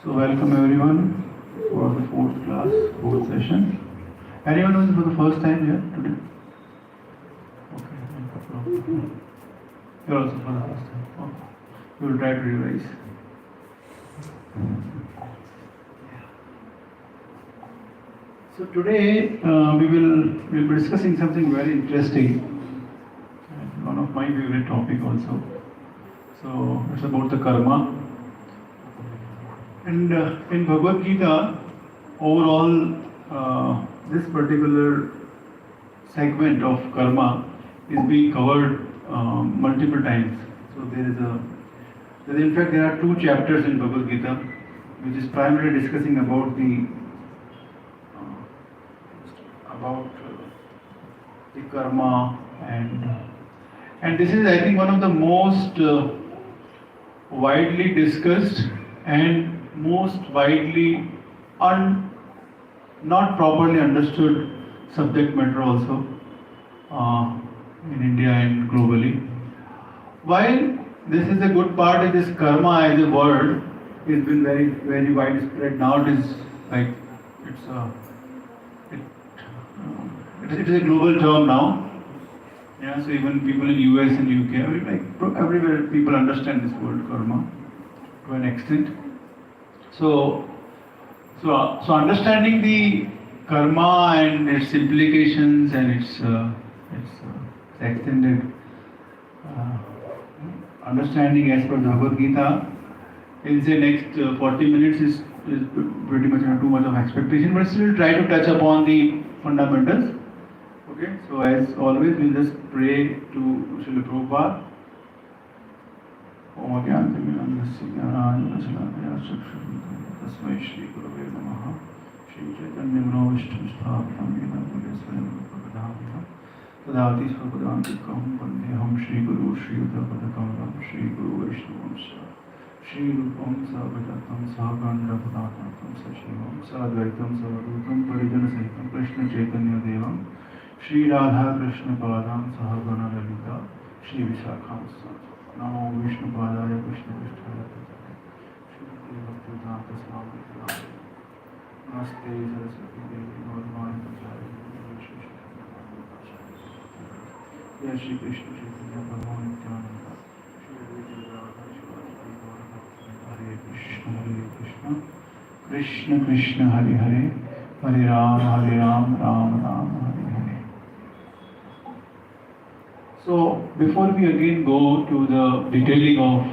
So welcome everyone for the fourth class, fourth session. Anyone who is for the first time here today? Okay, you're also for the first time. Okay. We will try to revise. So today we will be discussing something very interesting, and one of my favorite topic also. So it's about the karma. And in Bhagavad Gita, overall, this particular segment of karma is being covered multiple times. So in fact, there are 2 chapters in Bhagavad Gita, which is primarily discussing about the karma, and this is, I think, one of the most widely discussed and most widely not properly understood subject matter also in India and globally. While this is a good part, of this karma as a word has been very, very widespread. Now it is like it is a global term now. Yeah, so even people in US and UK, everywhere people understand this word karma to an extent. So understanding the karma and its implications and its extended understanding as per Bhagavad Gita in the next 40 minutes is pretty much not too much of expectation, but still try to touch upon the fundamentals. Okay, so as always, we'll just pray to Srila Prabhupada. Om Agyantamyanasya Jnananjana Tasmai Shri Gurave Namaha Shri Chaitanya Manavishtam Yena Purasvayam Bhagavadhamina Tadati Svapadantikam Vandeham Shri Guru Shri Uddhapadakamaram Shri Guru Vaishnavam Shri Rupam Savadatam Sahaganda Padatam Sashivam Sadvaitam Savadutam Parijana Sahitam Krishna Chaitanya Devam Shri Radha Krishna Padam Sahagana Lalita Shri Visakham Namo Vishnu Padaya Krishna Vishtaya Shri Bhaktivedanta Swami Namaste Saraswati Devi Gauravani Pachari Jai Shri Krishna Chaitanya Prabhu Nityananda Shri Advaita Radha Shivasati Gauravani Hare Krishna Krishna Krishna Hare Hare Hare Ram Ram Ram Hare Hare. So before we again go to the detailing of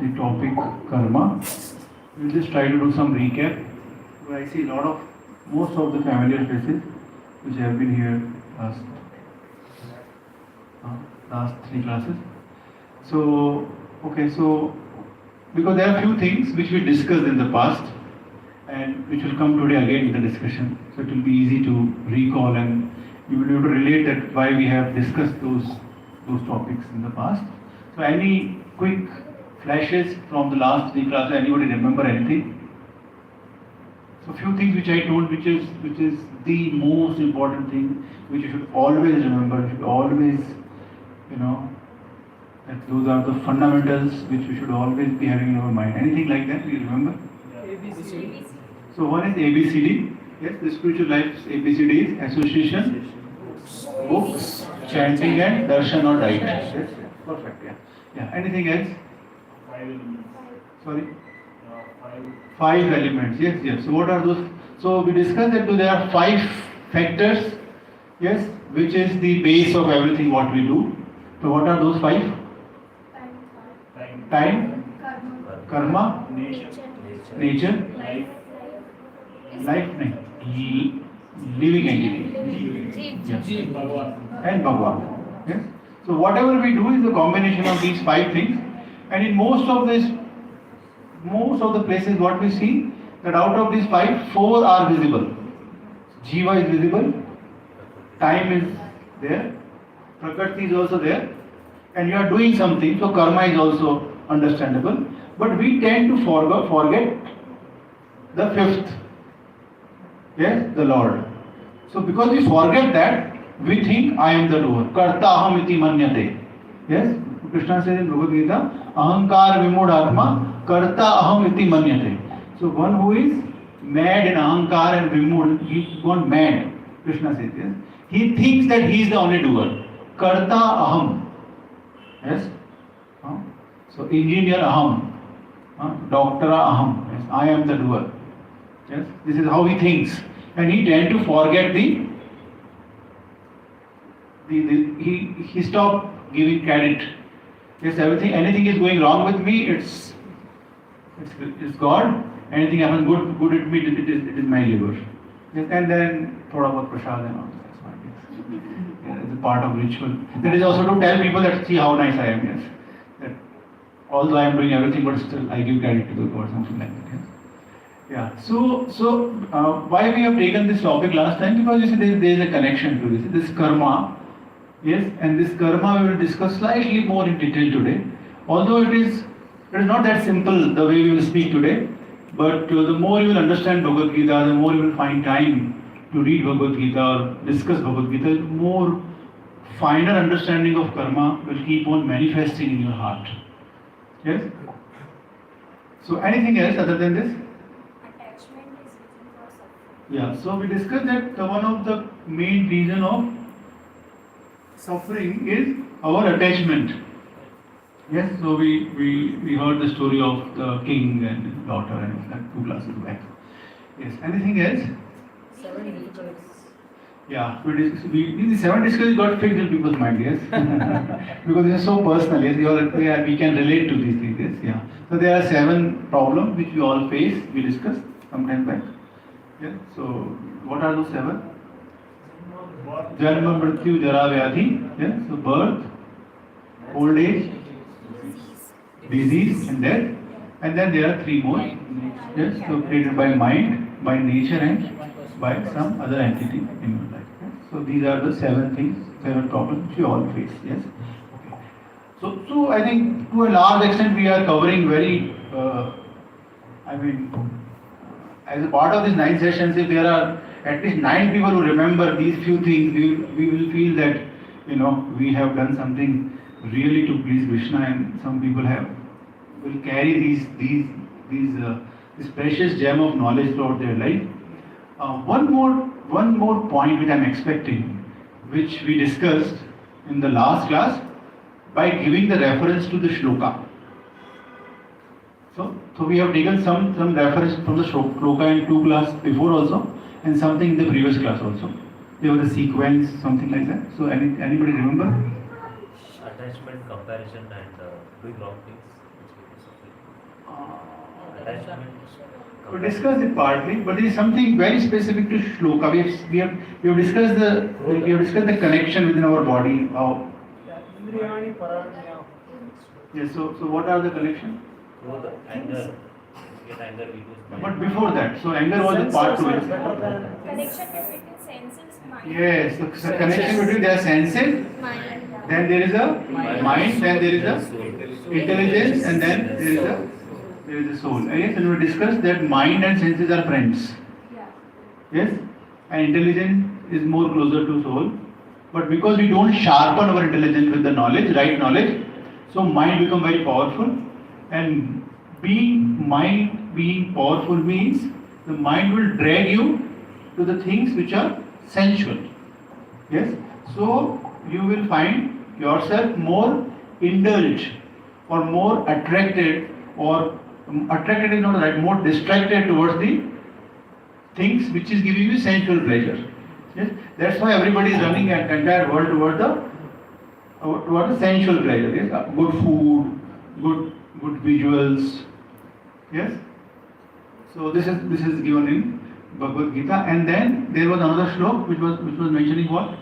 the topic karma, we'll just try to do some recap. Where I see most of the familiar faces which have been here last 3 classes. So okay, so because there are few things which we discussed in the past, and which will come today again in the discussion. So it will be easy to recall and you will be able to relate that why we have discussed those topics in the past. So any quick flashes from the last 3 classes, anybody remember anything? So few things which I told, which is the most important thing, which you should always remember, you should always, that those are the fundamentals which we should always be having in our mind. Anything like that, you remember? ABCD. So one is ABCD. Yes, the spiritual life's ABCD is association, books, chanting and darshan or diet. Yes, perfect. Yeah. Anything else? 5 elements. Sorry. 5. 5 elements. Yes. So what are those? So we discussed that there are 5 factors. Yes, which is the base of everything what we do. So what are those 5? Time, karma, nature, life, living entity, Bhagavat. and Bhagavat. Yes. So whatever we do is a combination of these 5 things, and in most of the places what we see that out of these 5, 4 are visible. Jiva is visible, time is there, Prakriti is also there, and you are doing something, so karma is also understandable. But we tend to forget the 5th. Yes, the Lord. So because we forget that, we think I am the doer. Karta aham iti manyate. Yes, Krishna says in Bhagavad Gita, ahankar vimudhatma karta aham iti manyate. So one who is mad in ahankar and vimud, he's gone mad. Krishna says yes. He thinks that he is the only doer. Karta aham. Yes. So engineer aham. Doctora aham. Yes, I am the doer. Yes, this is how he thinks, and he tend to forget he stopped giving credit. Yes, anything is going wrong with me, it's God. Anything happens good with me, it is my labor. Yes, and then thoda bahut prasad and all that's fine. Yes, it's a part of ritual. That is also to tell people that see how nice I am. Yes, that although I am doing everything, but still I give credit to the God, something like that. Yes. Yeah. So why we have taken this topic last time? Because you see there is a connection to this karma. Yes, and this karma we will discuss slightly more in detail today. Although it is not that simple the way we will speak today, but the more you will understand Bhagavad Gita, the more you will find time to read Bhagavad Gita or discuss Bhagavad Gita, the more finer understanding of karma will keep on manifesting in your heart. Yes. So anything else other than this? Yeah, so we discussed that one of the main reason of suffering is our attachment. Yes, so we heard the story of the king and his daughter and that 2 classes back. Yes, anything else? 7 difficulties. Yeah, the 7 difficulties got fixed in people's mind, yes. Because it is so personal, yes, we can relate to these things, yes, yeah. So there are 7 problems which we all face, we discussed some time back. Yeah. So, what are those 7? Janma, Mrityu, Jara, Vyadhi. Yeah. So, birth, old age, disease, and death. And then there are 3 more. Yes. So, created by mind, by nature, and by some other entity in your life. Yes? So, these are the 7 things, 7 problems which we all face. Yes. Okay. So I think to a large extent we are covering very. As a part of these 9 sessions, if there are at least 9 people who remember these few things, we will feel that we have done something really to please Krishna, and some people will carry this precious gem of knowledge throughout their life. One more point which I am expecting, which we discussed in the last class, by giving the reference to the shloka. So we have taken some reference from the shloka in 2 classes before also, and something in the previous class also. There was a sequence, something like that. So anybody remember? Attachment, comparison, and doing wrong things. Attachment. We discussed it partly, but there is something very specific to shloka. We have discussed the connection within our body. How? Indriyani paranya. Yes. So what are the connections? Anger. get anger, we lose mind. But before that, so anger was a part to it. Connection between senses, mind. Yes, the connection between their senses, Mind. then there is a mind, then there is a intelligence, and then there is a soul. Yes, and we discussed that mind and senses are friends. Yeah. Yes, and intelligence is more closer to soul. But because we don't sharpen our intelligence with the knowledge, right knowledge, so mind become very powerful. And being powerful means the mind will drag you to the things which are sensual. Yes, so you will find yourself more indulged or more attracted, or attracted is not right, more distracted towards the things which is giving you sensual pleasure. Yes, that's why everybody is running an entire world towards the sensual pleasure. Yes, good food, good visuals. Yes, so this is given in Bhagavad Gita, and then there was another slok which was mentioning what?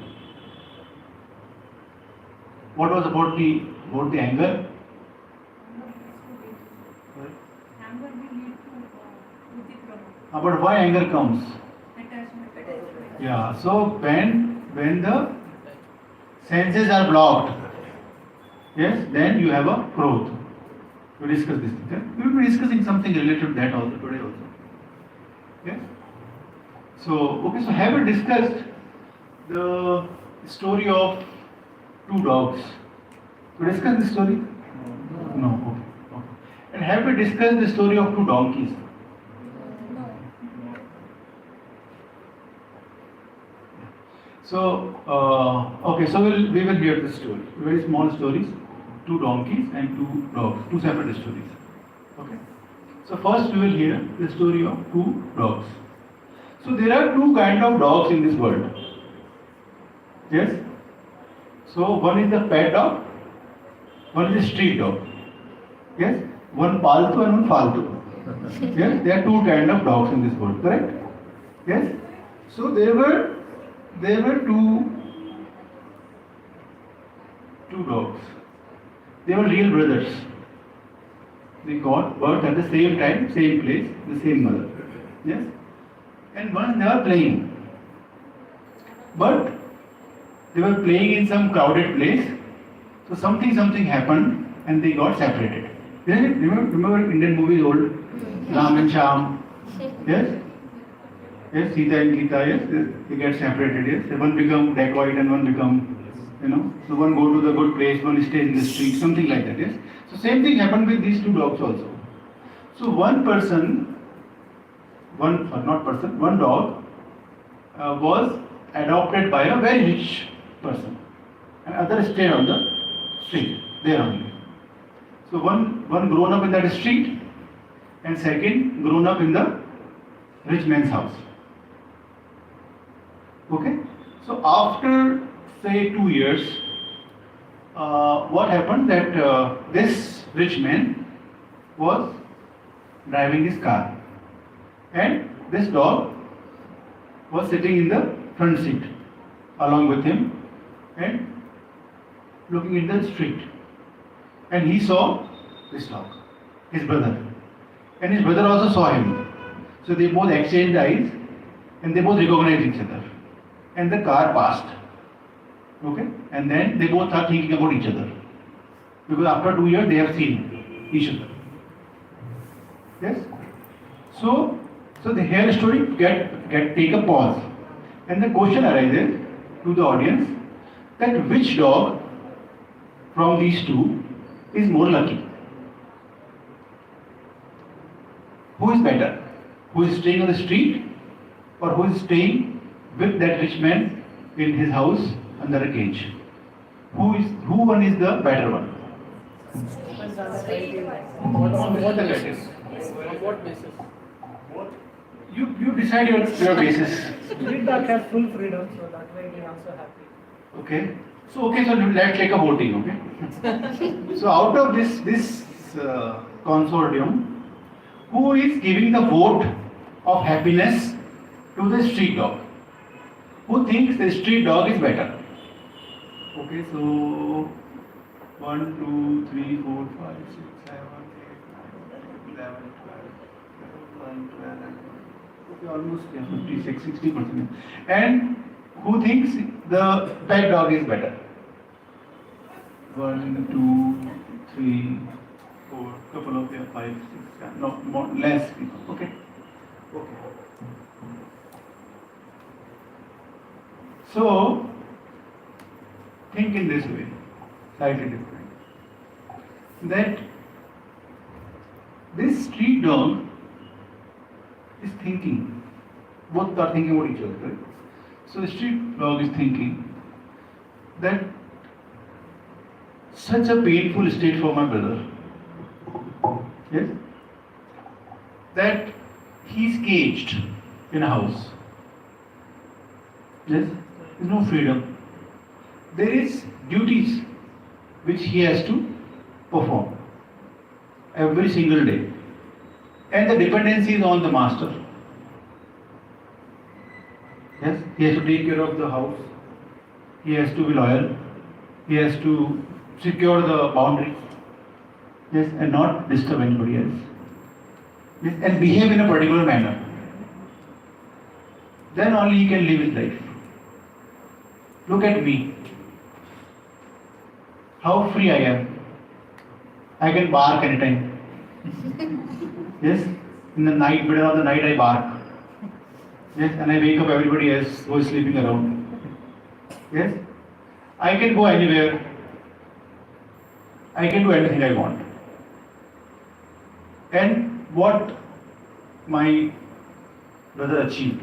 What was about the anger? Anger will lead to vitikrama. But why anger comes? Attachment. Yeah, so when the senses are blocked, yes, then you have a growth. We discuss this. We will be discussing something related to that also today also. Yes. So okay, so have we discussed the story of two dogs? We discussed the story? No. Okay. And have we discussed the story of two donkeys? No. So okay, so we will hear the story. Very small stories. Two donkeys and two dogs. Two separate stories. Okay. So first we will hear the story of two dogs. So there are two kind of dogs in this world. Yes. So one is the pet dog, one is the street dog. Yes. One paltu and one faltu. Yes. There are two kind of dogs in this world. Correct? Yes. So there were two dogs. They were real brothers. They got birth at the same time, same place, the same mother. Yes? And once they were playing. But they were playing in some crowded place. So something happened and they got separated. Remember Indian movies old? Ram and Sham. Yes? Yes, Sita and Gita, yes, they get separated, yes. One become dacoit and one become, so one go to the good place, one stays in the street, something like that, yes. So same thing happened with these two dogs also. So one dog was adopted by a very rich person, and other stayed on the street, there only. So one grown up in that street, and second grown up in the rich man's house. Okay, so after say 2 years, what happened that this rich man was driving his car, and this dog was sitting in the front seat along with him and looking in the street, and he saw this dog, his brother, and his brother also saw him. So they both exchanged eyes and they both recognized each other. And the car passed. Okay? And then they both are thinking about each other. Because after 2 years they have seen each other. Yes? So the here story take a pause. And the question arises to the audience that which dog from these two is more lucky? Who is better? Who is staying on the street, or who is staying with that rich man in his house under a cage? Who one is the better one? What basis? On what basis? You decide your basis. Street dog has full freedom, so that way he also happy. Okay. So let's take a voting. Okay. So out of this consortium, who is giving the vote of happiness to the street dog? Who thinks the street dog is better? Okay, so 1, 2, 3, 4, 5, 6, 7, 8, 9, 10, 11, 12, almost 56, 60%. And who thinks the pet dog is better? 1, 2, 3, 4, couple of 5, 6, 7, no, more, less people. Okay. So, think in this way, slightly different. That this street dog is thinking, both are thinking about each other, right? So the street dog is thinking that such a painful state for my brother, yes, that he's caged in a house, yes, there's no freedom. There is duties which he has to perform every single day, and the dependency is on the master. Yes, he has to take care of the house, he has to be loyal, he has to secure the boundaries, yes, and not disturb anybody else, yes, and behave in a particular manner. Then only he can live his life. Look at me, how free I am. I can bark anytime. Yes, in the night, middle of the night I bark. Yes, and I wake up everybody else who is sleeping around. Yes, I can go anywhere. I can do anything I want. And what my brother achieved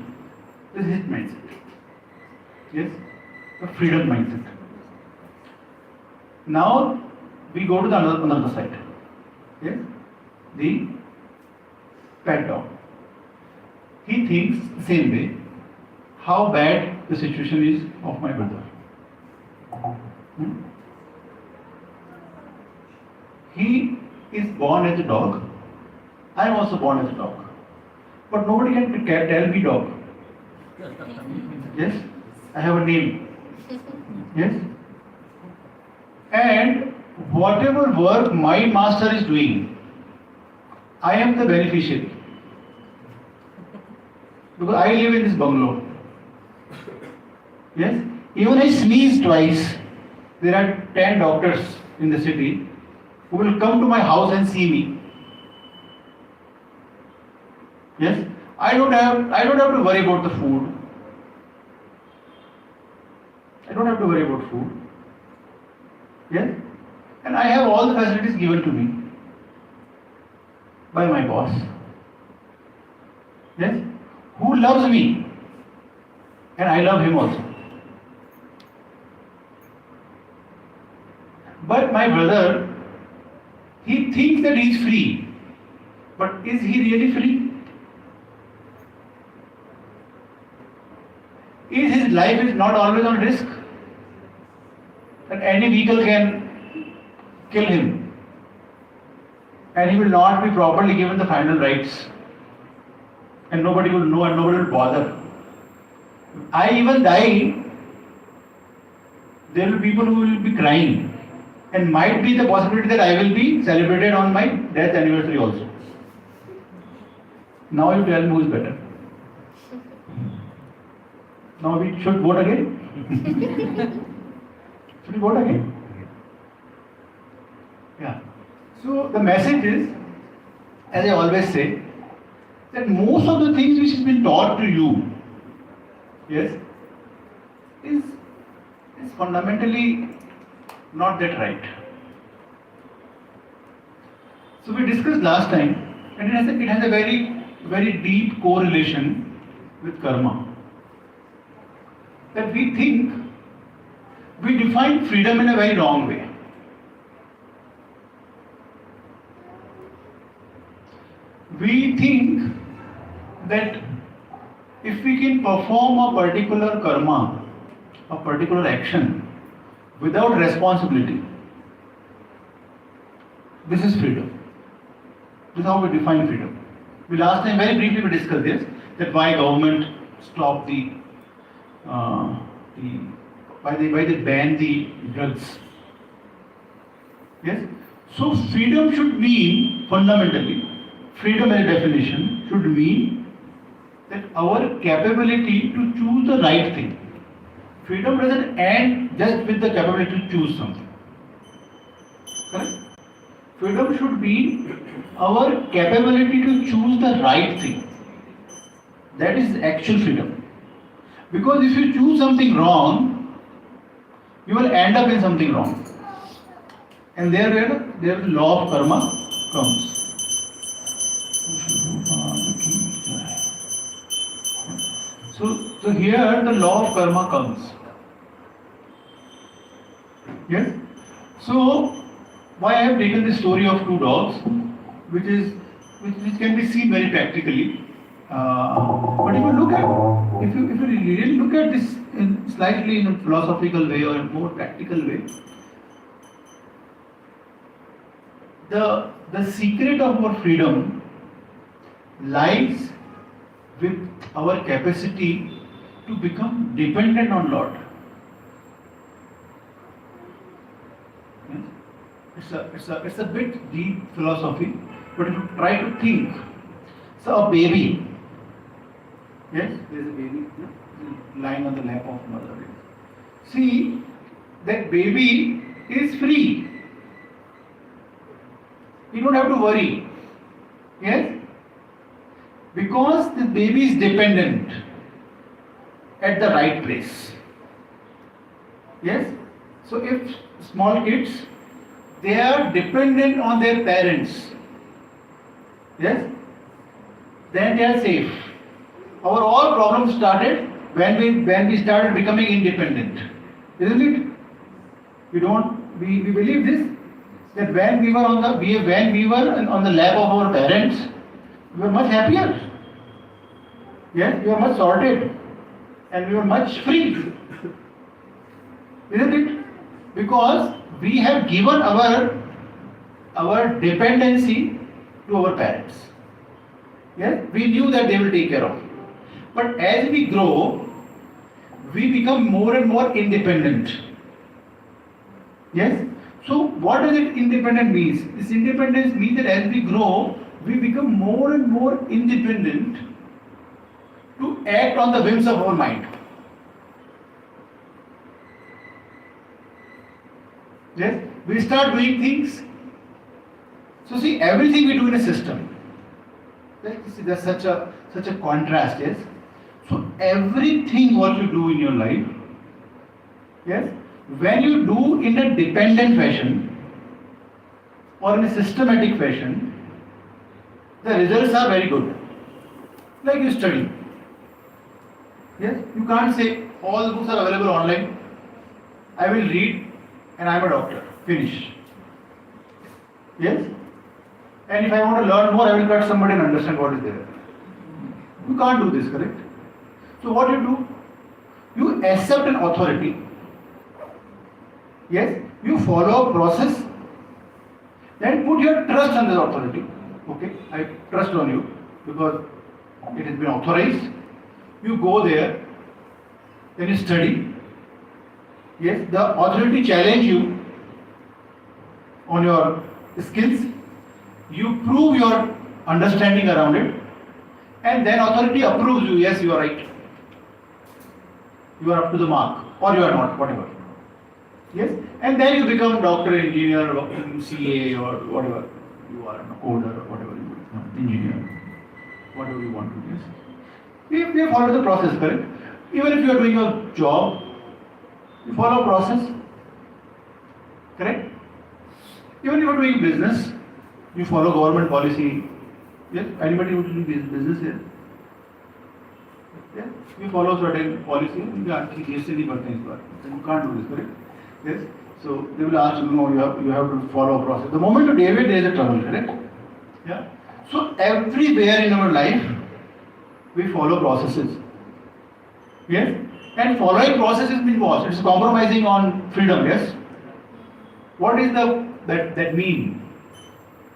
is his mindset. Yes, the freedom mindset. Now we go to the another side. Yes, the pet dog. He thinks the same way, how bad the situation is of my brother. He is born as a dog. I am also born as a dog. But nobody can tell me dog. Yes, I have a name. Yes. And whatever work my master is doing, I am the beneficiary. Because I live in this bungalow. Yes? Even I sneeze twice, there are 10 doctors in the city who will come to my house and see me. Yes? I don't have to worry about the food. I don't have to worry about food. Yes? And I have all the facilities given to me by my boss. Yes? Who loves me, and I love him also. But my brother, he thinks that he is free, but is he really free? Is his life is not always on risk? That any vehicle can kill him, and he will not be properly given the final rights. And nobody will know and nobody will bother. I even die, there will be people who will be crying. And might be the possibility that I will be celebrated on my death anniversary also. Now you tell me who is better. Now we should vote again? Should we vote again? Yeah. So the message is, as I always say, that most of the things which has been taught to you, yes, is fundamentally not that right. So we discussed last time, and it has a very deep correlation with karma. That we think we define freedom in a very wrong way. We think that if we can perform a particular karma, a particular action without responsibility, this is freedom. This is how we define freedom. We last time very briefly we discussed this, that why government stopped why they ban the drugs. Yes? So freedom should mean, fundamentally, freedom as a definition should mean that our capability to choose the right thing. Freedom doesn't end just with the capability to choose something. Correct? Freedom should be our capability to choose the right thing. That is actual freedom. Because if you choose something wrong, you will end up in something wrong. And there the law of karma comes. So here the law of karma comes. Yes? So why I have taken the story of two dogs, which can be seen very practically. But if you look at, if you really look at this slightly in a philosophical way or a more practical way, the secret of our freedom lies with our capacity to become dependent on Lord. It's a bit deep philosophy, but if you try to think, so a baby, yes, there's a baby lying on the lap of mother. See, that baby is free. You don't have to worry. Yes? Because the baby is dependent at the right place. Yes? So if small kids, they are dependent on their parents. Yes? Then they are safe. Our all problems started when we started becoming independent. Isn't it? We believe this, that when we were on the lap of our parents, we were much happier. Yes, we were much sorted and we were much free. Isn't it? Because we have given our dependency to our parents. Yes, we knew that they will take care of it. But as we grow, we become more and more independent. Yes? So what does it independent means? This independence means that as we grow, we become more and more independent to act on the whims of our mind. Yes? We start doing things. So see, everything we do in a system. There's such a contrast, yes? So everything what you do in your life, yes, when you do in a dependent fashion or in a systematic fashion, the results are very good. Like you study. Yes, you can't say all the books are available online. I will read and I am a doctor. Finish. Yes? And if I want to learn more, I will cut somebody and understand what is there. You can't do this, correct? So what you do? You accept an authority. Yes? You follow a process. Then put your trust on the authority. Okay? I trust on you because it has been authorized. You go there. Then you study. Yes? The authority challenge you on your skills. You prove your understanding around it, and then authority approves you. Yes, you are right. You are up to the mark, or you are not, whatever. Yes, and then you become doctor, engineer, CA, or whatever you are, coder, or whatever you are, engineer, whatever you want to do. Yes, we follow the process, correct? Even if you are doing your job, you follow a process, correct? Even if you are doing business, you follow government policy. Yes? Anybody who is doing business here? Yes? You follow certain policy. You can't do this, correct? Yes? So they will ask you, no, you have to follow a process. The moment you deviate, there is a trouble, correct? Yeah? So everywhere in our life, we follow processes. Yes? And following processes means what? It's compromising on freedom, yes? What is that mean?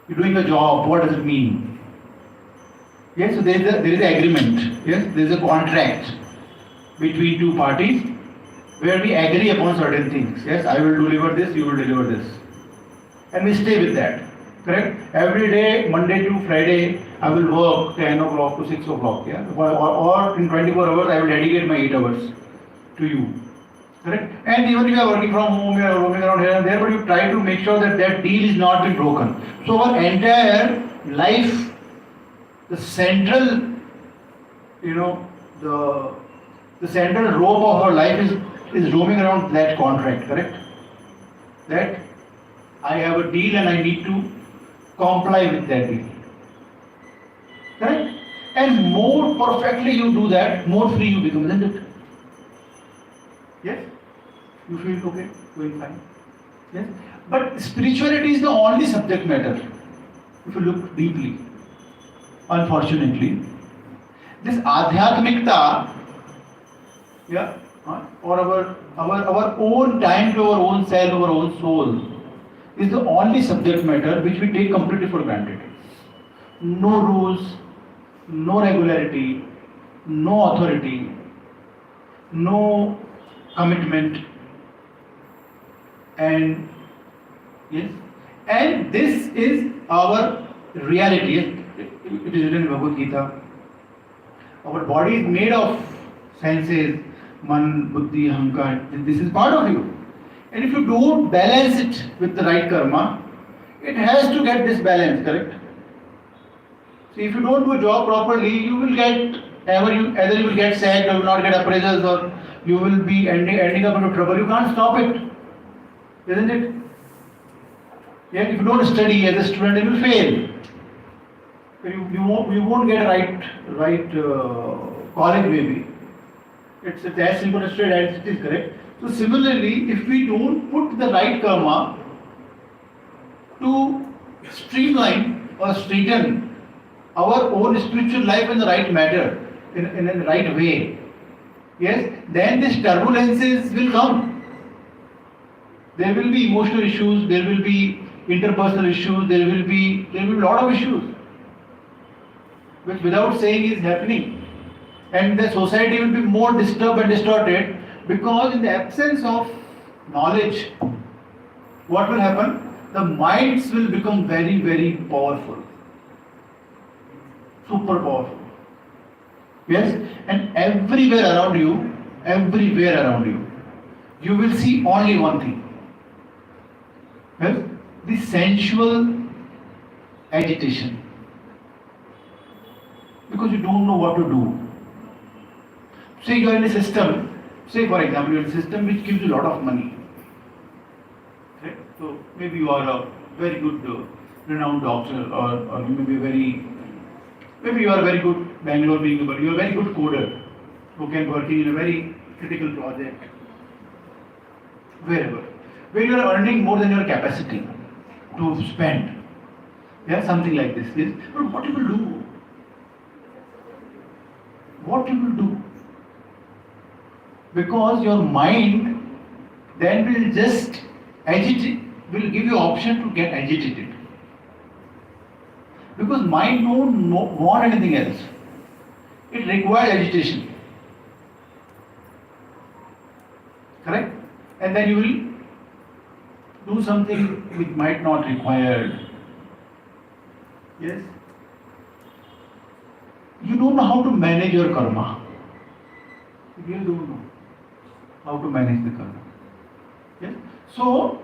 You're doing a job, what does it mean? Yes, so there is an agreement, yes, there is a contract between two parties where we agree upon certain things. Yes, I will deliver this, you will deliver this. And we stay with that. Correct? Every day, Monday to Friday, I will work 10 o'clock to 6 o'clock. Yeah? Or in 24 hours, I will dedicate my 8 hours to you. Correct? And even if you are working from home, you are roaming around here and there, but you try to make sure that that deal is not being broken. So our entire life, the central, the central rope of our life is roaming around that contract. Correct? That I have a deal and I need to comply with that deal. Correct? And more perfectly you do that, more free you become, isn't it? Yes? You feel okay? Going fine? Yes? But spirituality is the only subject matter, if you look deeply. Unfortunately, this adhyatmikta, yeah, or our own time to our own self, our own soul, is the only subject matter which we take completely for granted. No rules, no regularity, no authority, no commitment, and yes, and this is our reality. It is written in Bhagavad Gita. Our body is made of senses, man, buddhi, ahankar. This is part of you. And if you don't balance it with the right karma, it has to get disbalanced, correct? So if you don't do a job properly, you will get either you will get sacked or you will not get appraisals or you will be ending up into trouble. You can't stop it, isn't it? Yeah, if you don't study as a student, you will fail. You won't get a right college maybe. It's as simple as straight as it is, correct? So similarly, if we don't put the right karma to streamline or straighten our own spiritual life in the right manner, in the right way, yes, then these turbulences will come. There will be emotional issues, there will be interpersonal issues, there will be a lot of issues, which without saying is happening. And the society will be more disturbed and distorted because in the absence of knowledge, what will happen? The minds will become very, very powerful. Super powerful. Yes? And everywhere around you, you will see only one thing. Yes? The sensual agitation. Because you don't know what to do. Say you are in a system, say for example, you are in a system which gives you a lot of money. Okay? So maybe you are a very good, renowned doctor, or you may be maybe you are a very good Bangalore being, but you are a very good coder who can work in a very critical project, wherever, where you are earning more than your capacity to spend. Yeah, something like this. Yes. But what you will do? What you will do? Because your mind then will just agitate, will give you option to get agitated. Because mind don't want anything else. It requires agitation. Correct? And then you will do something which might not require. Yes? You don't know how to manage your karma. You really don't know how to manage the karma. Yes? So,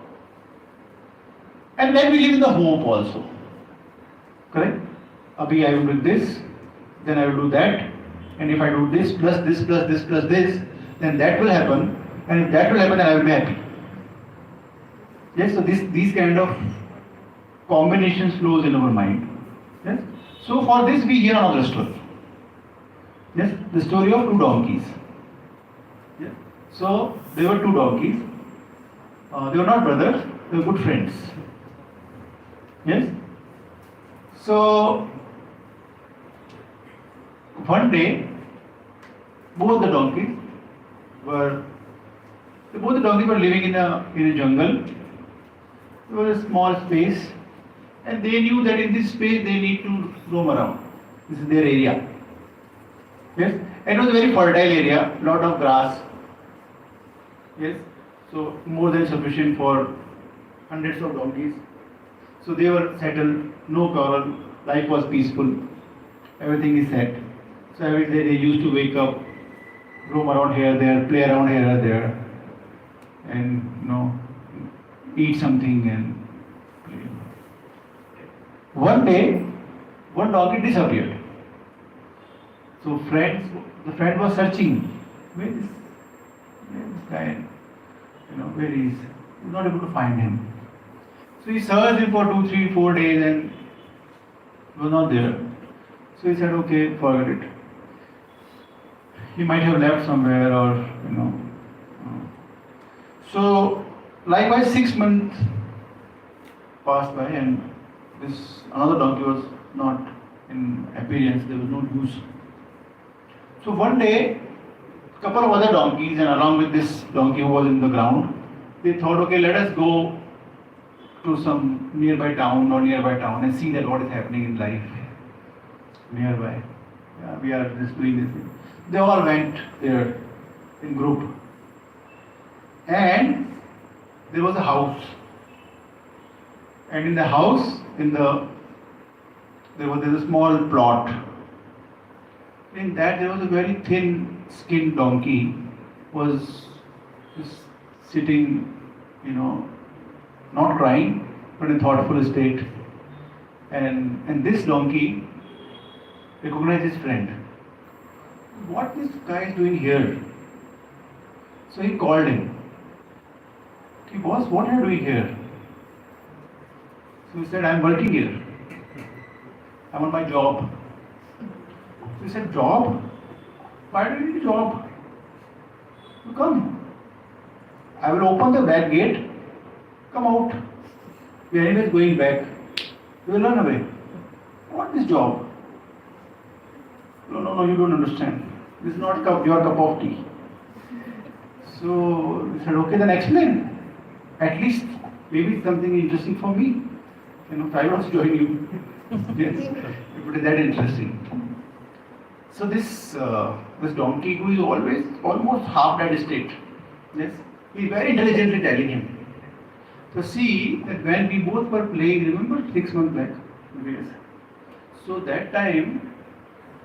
and then we live in the hope also. Correct? Abhi I will do this, then I will do that, and if I do this plus this plus this plus this, then that will happen, and if that will happen, then I will be happy. Yes, so these kind of combinations flows in our mind. Yes? So for this we hear another story. Yes, the story of two donkeys. Yes? So there were two donkeys. They were not brothers, they were good friends. Yes? So one day, both the donkeys were living in a jungle. There was a small space, and they knew that in this space they need to roam around. This is their area. Yes, and it was a very fertile area, lot of grass. Yes, so more than sufficient for hundreds of donkeys. So they were settled, no quarrel, life was peaceful, everything is set. So every day they used to wake up, roam around here, there, play around here, there, and eat something and play. One day, one donkey disappeared. So the friend was searching, where this guy, where he is. He was not able to find him. So he searched him for 2, 3, 4 days and he was not there. So he said, okay, forget it. He might have left somewhere or. So likewise 6 months passed by and this another donkey was not in appearance, there was no use. So one day, couple of other donkeys and along with this donkey who was in the ground, they thought, okay, let us go to some nearby town and see that what is happening in life nearby. Yeah, we are just doing this thing. They all went there in group. And there was a house. And in the house, there was a small plot. In that there was a very thin skinned donkey was just sitting, not crying, but in thoughtful state. And this donkey recognized his friend. What this guy is doing here? So he called him. Hey boss, what are you doing here? So he said, I'm working here. I'm on my job. So he said, job? Why do you need a job? You come. I will open the back gate. Come out. We are anyways going back. You will run away. What is job? No, you don't understand. This is not your cup of tea. So he said, okay, then explain. At least maybe it's something interesting for me. I will also join you. Yes, if it is that interesting. So this donkey who is almost half dead state. Yes, he is very intelligently telling him. So see that when we both were playing, remember 6 months back? Yes. So that time,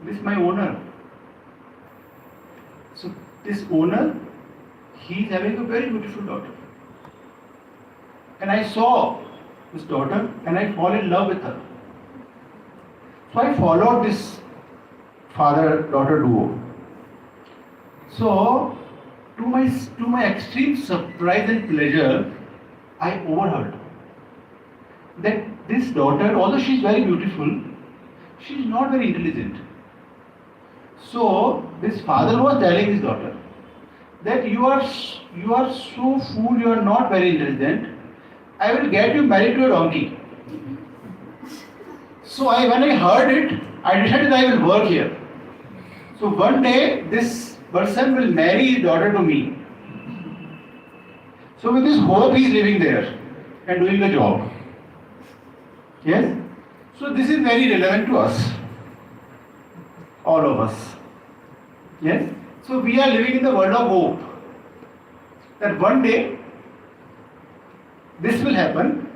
this is my owner. So this owner, he is having a very beautiful daughter. And I saw this daughter and I fall in love with her. So I followed this father-daughter duo. So to my extreme surprise and pleasure, I overheard that this daughter, although she is very beautiful, she is not very intelligent. So this father was telling his daughter that you are so fool, you are not very intelligent. I will get you married to a donkey. So when I heard it, I decided I will work here. So one day this person will marry his daughter to me. So with this hope he is living there and doing the job. Yes? So this is very relevant to us. All of us. Yes? So we are living in the world of hope. That one day this will happen.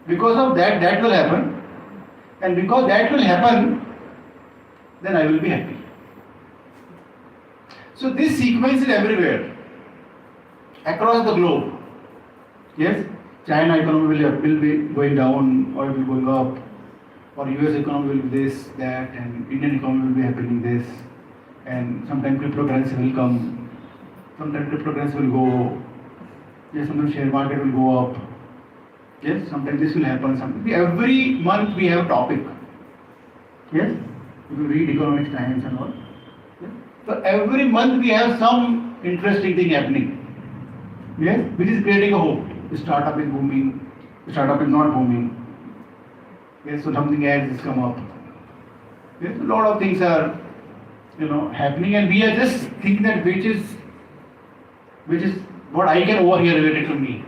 Because of that will happen. And because that will happen, then I will be happy. So this sequence is everywhere. Across the globe. Yes? China economy will be going down or will be going up. Or US economy will be this, that, and Indian economy will be happening this. And sometimes cryptocurrency will come. Sometimes cryptocurrency will go. Yes, sometimes share market will go up. Yes, sometimes this will happen. Every month we have a topic. Yes, you will read Economics Times and all. Yes? So every month we have some interesting thing happening. Yes, which is creating a hope. The startup is booming. The startup is not booming. Yes, so something else has come up. Yes, a lot of things are, happening, and we are just thinking that which is what I can overhear related to me.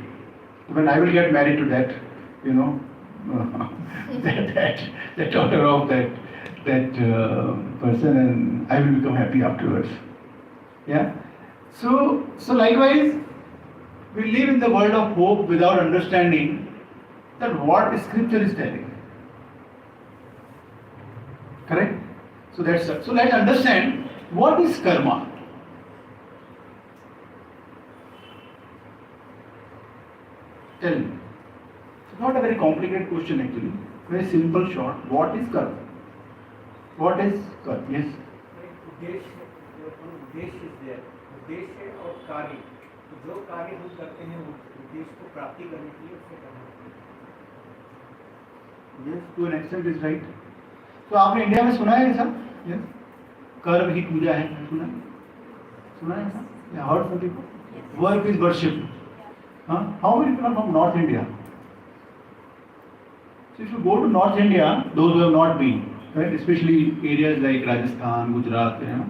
When I will get married to that, that daughter of that person, and I will become happy afterwards. Yeah. So likewise, we live in the world of hope without understanding that what scripture is telling. Correct? So let's understand what is karma. Tell me. It's not a very complicated question actually. Very simple, short. What is karma? What is karma? Yes. उद्देश्य उद्देश्य is there. उद्देश्य और कार्य. तो जो कार्य हम करते हैं उद्देश्य को प्राप्ति करने के लिए उससे करना होता है. Yes, to an extent is right. तो आपने इंडिया में सुना है ऐसा? Yes. कर्म ही पूजा है. सुना है ऐसा? Yeah, heard from people. Work is worship. Huh? How many people are from North India? So if you go to North India, those who have not been, right, especially areas like Rajasthan, Gujarat, you know,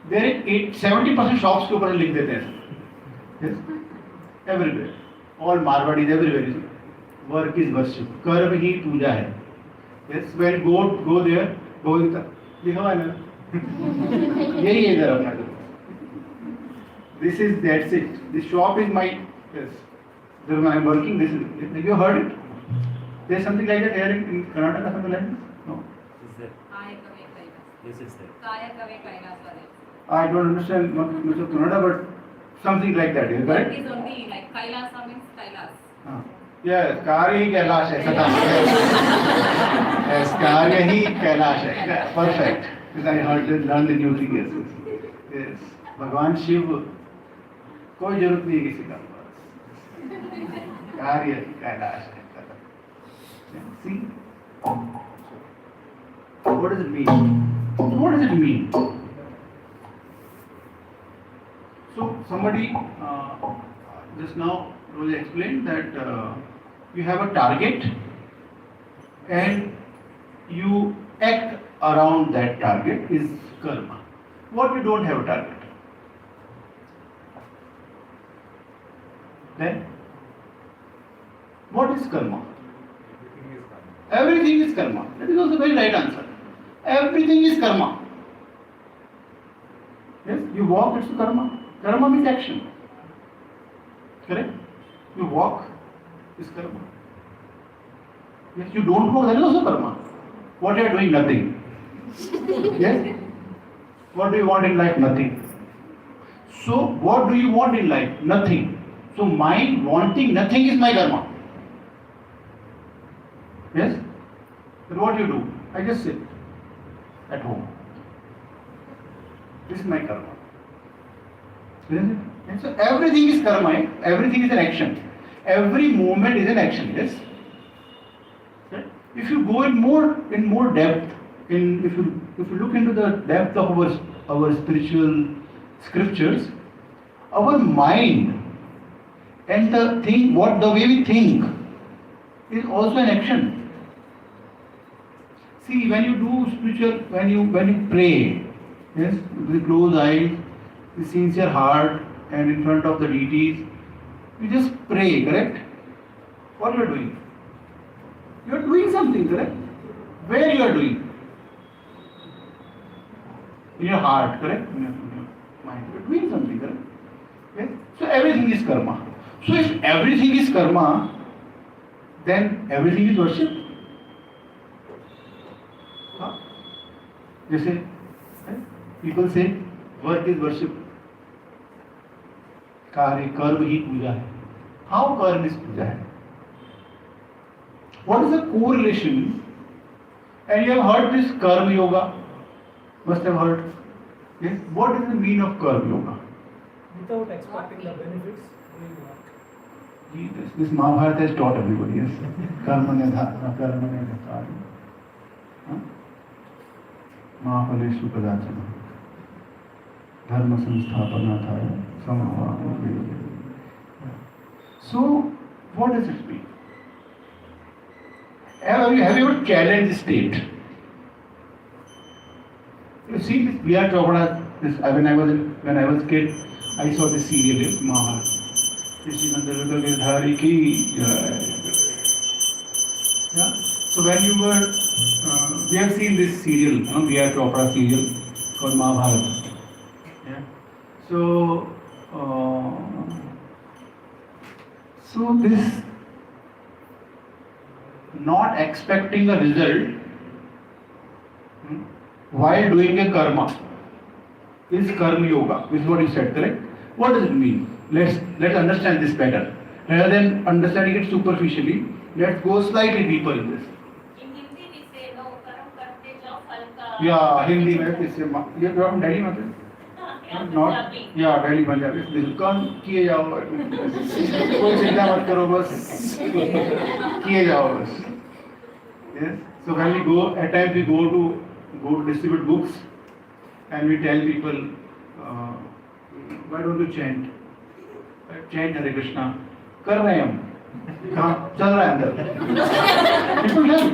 there 70% shops के ऊपर लिख देते हैं. Yes, everywhere, all Marwadis everywhere. Work is worship. कर्म ही पूजा है. Yes, when go there, go लिखा हुआ है ना. यही है इधर अपना. That's it. This shop is my, yes. There I am working. This is. Have you heard it? There's something like that here in Karnataka, something like this? No. Is there? Yes, it's there. I don't understand much of Kannada, but something like that. Is that? It is only like Kailasa means Kailas. Yes, Karya hi Kailash hai. Yes, Karya hi Kailash hai. Perfect. Because I learned the new thing. Yes. Yes. Bhagwan Shiv, कोई जरूरत नहीं है किसी का. कार्य ही कैलाश है. See, what does it mean? What does it mean? So somebody just now Rosa explained that you have a target and you act around that target is karma. What you don't have a target? Then what is karma? Everything is karma. That is also a very right answer. Everything is karma. Yes, you walk, it's karma. Karma means action. Correct? You walk, is karma. Yes, you don't walk, that is also karma. What you are doing? Nothing. Yes? What do you want in life? Nothing. So, what do you want in life? Nothing. So, my wanting nothing is my karma. Yes? Then what do you do? I just sit at home. This is my karma. Isn't it? And so everything is karma. Eh? Everything is an action. Every movement is an action. Yes? Right? If you go in more depth, if you look into the depth of our spiritual scriptures, our mind and the way we think is also an action. See, when you do spiritual, when you pray, yes, with closed eyes, with sincere heart, and in front of the deities, you just pray, correct? What you are doing? You are doing something, correct? Where you are doing? In your heart, correct? In your mind. You are doing something, correct? Yes? So everything is karma. So if everything is karma, then everything is worship. जैसे people say work is worship. कार्य कर्म ही पूजा है. How कर्म is पूजा है? What is the correlation? And you have heard this karma yoga. Must have heard. Yes. What is the meaning of karma yoga? Without expecting the benefits, doing work. This Mahabharata has taught everybody. Yes. Karma nedha, karma nedha. Mahapaleshu kadachana. Dharma samsthapanataya samavāma. So, what does it mean? Have you ever challenged state? You see this B.R. Chopra, when I was a kid, I saw this serial, yes, Mahabharata. Yeah? So when you were, we have seen this serial, B.R. Chopra serial called Mahabharata. Yeah? So not expecting a result while doing a karma is karma yoga. This is what you said, correct? What does it mean? Let's understand this better. Rather than understanding it superficially, let's go slightly deeper in this. In Hindi we say no कर्म करते जाओ फल का. Yeah, Hindi में किससे ये तो हम दिल्ली में थे. Not yeah, Delhi Punjabi. बिल्कुल किए जाओ. कोई चिंता मत करो बस किए जाओ बस. Yes. So when we go, at times we go to distribute books, and we tell people, why don't you chant? Chant Hare Krishna. कर रहे हैं हम. कहाँ चल रहा है अंदर. People tell.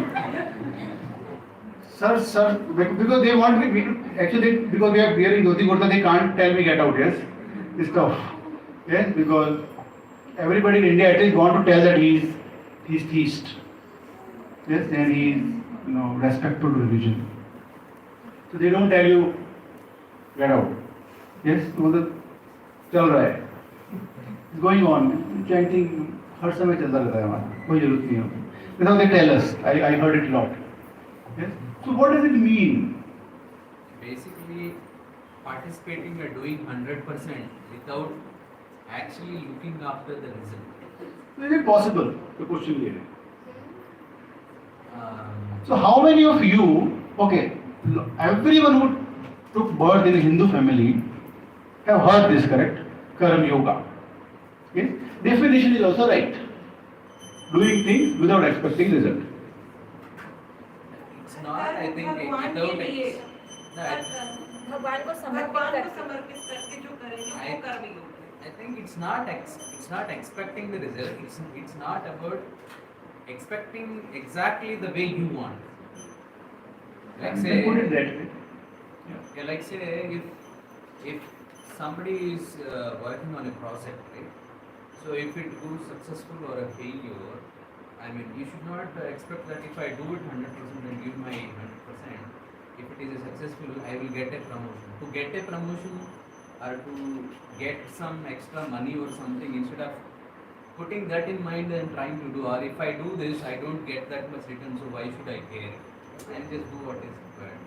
Sir, because they want me to, actually because we are wearing dhoti kurta, they can't tell me get out. Yes, this stuff. Yes, because everybody in India at least want to tell that he's theist. Yes, and he is respectful to religion. So they don't tell you get out. Yes, मतलब चल रहा है. It's going on. Chanting हर समय चलता रहता है हमारा. कोई जरूरत नहीं है. Because they tell us. I heard it a lot. Yes. So what does it mean? Basically, participating or doing 100% without actually looking after the result. Is it possible? The question here. So how many of you, okay, everyone who took birth in a Hindu family have heard this, correct? Karma yoga. Yes? Definition is also right. Doing things without expecting result. It's not, I think, without it. भगवान को समर्पित करके जो करेंगे वो कर्म योग है. I think it's not expecting the result. It's not about expecting exactly the way you want. Like say, put it that way. yeah, like say if somebody is working on a project, right? So if it goes successful or a failure, I mean, you should not expect that if I do it 100% and give my 100%, if it is a successful, I will get a promotion. To get a promotion or to get some extra money or something, instead of putting that in mind and trying to do, or if I do this, I don't get that much return, so why should I care? And just do what is required.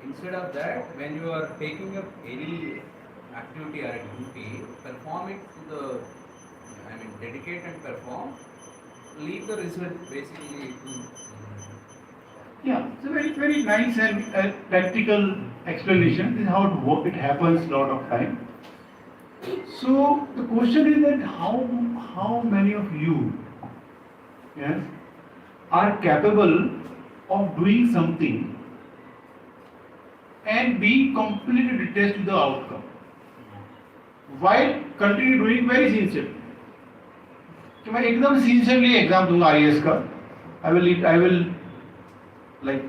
Instead of that, when you are taking up any activity or a duty, perform it to the, dedicate and perform, leave the result basically to. Yeah, it's a very, very nice and practical explanation. This is how it happens a lot of time. So the question is that how many of you, yes, are capable of doing something and being completely detached to the outcome while continue doing very sincerely. कि मैं एकदम sincerely exam दूंगा IAS का. I will like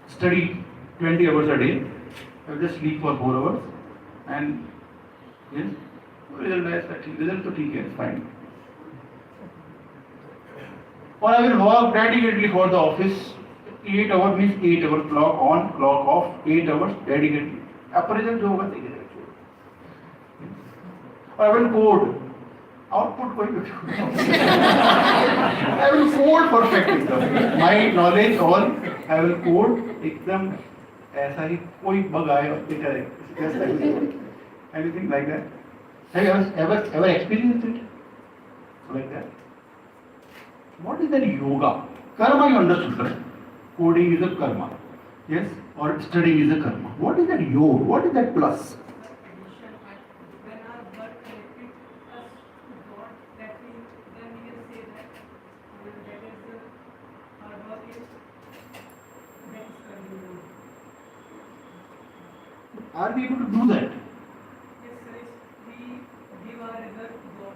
study 20 hours a day. I will just sleep for 4 hours and yes, result तो ठीक है, fine. Or I will work dedicatedly for the office. 8 hours means 8 hours, clock on, clock off, 8 hours dedicatedly. Appraisal जो होगा देखिए. Or I will code. Output कोई I will code perfectly. My knowledge all I will code एकदम ऐसा ही कोई bug आए just like that. Anything like that? Have you ever experienced it like that? What is that yoga? Karma you understood, correct? Coding is a karma. Yes? Or studying is a karma. What is that yoga? What is that plus? When our blood connected us to God, then we can say that that is our work is that is karma yoga. Are we able to do that? Yes, sir. We give our result to God.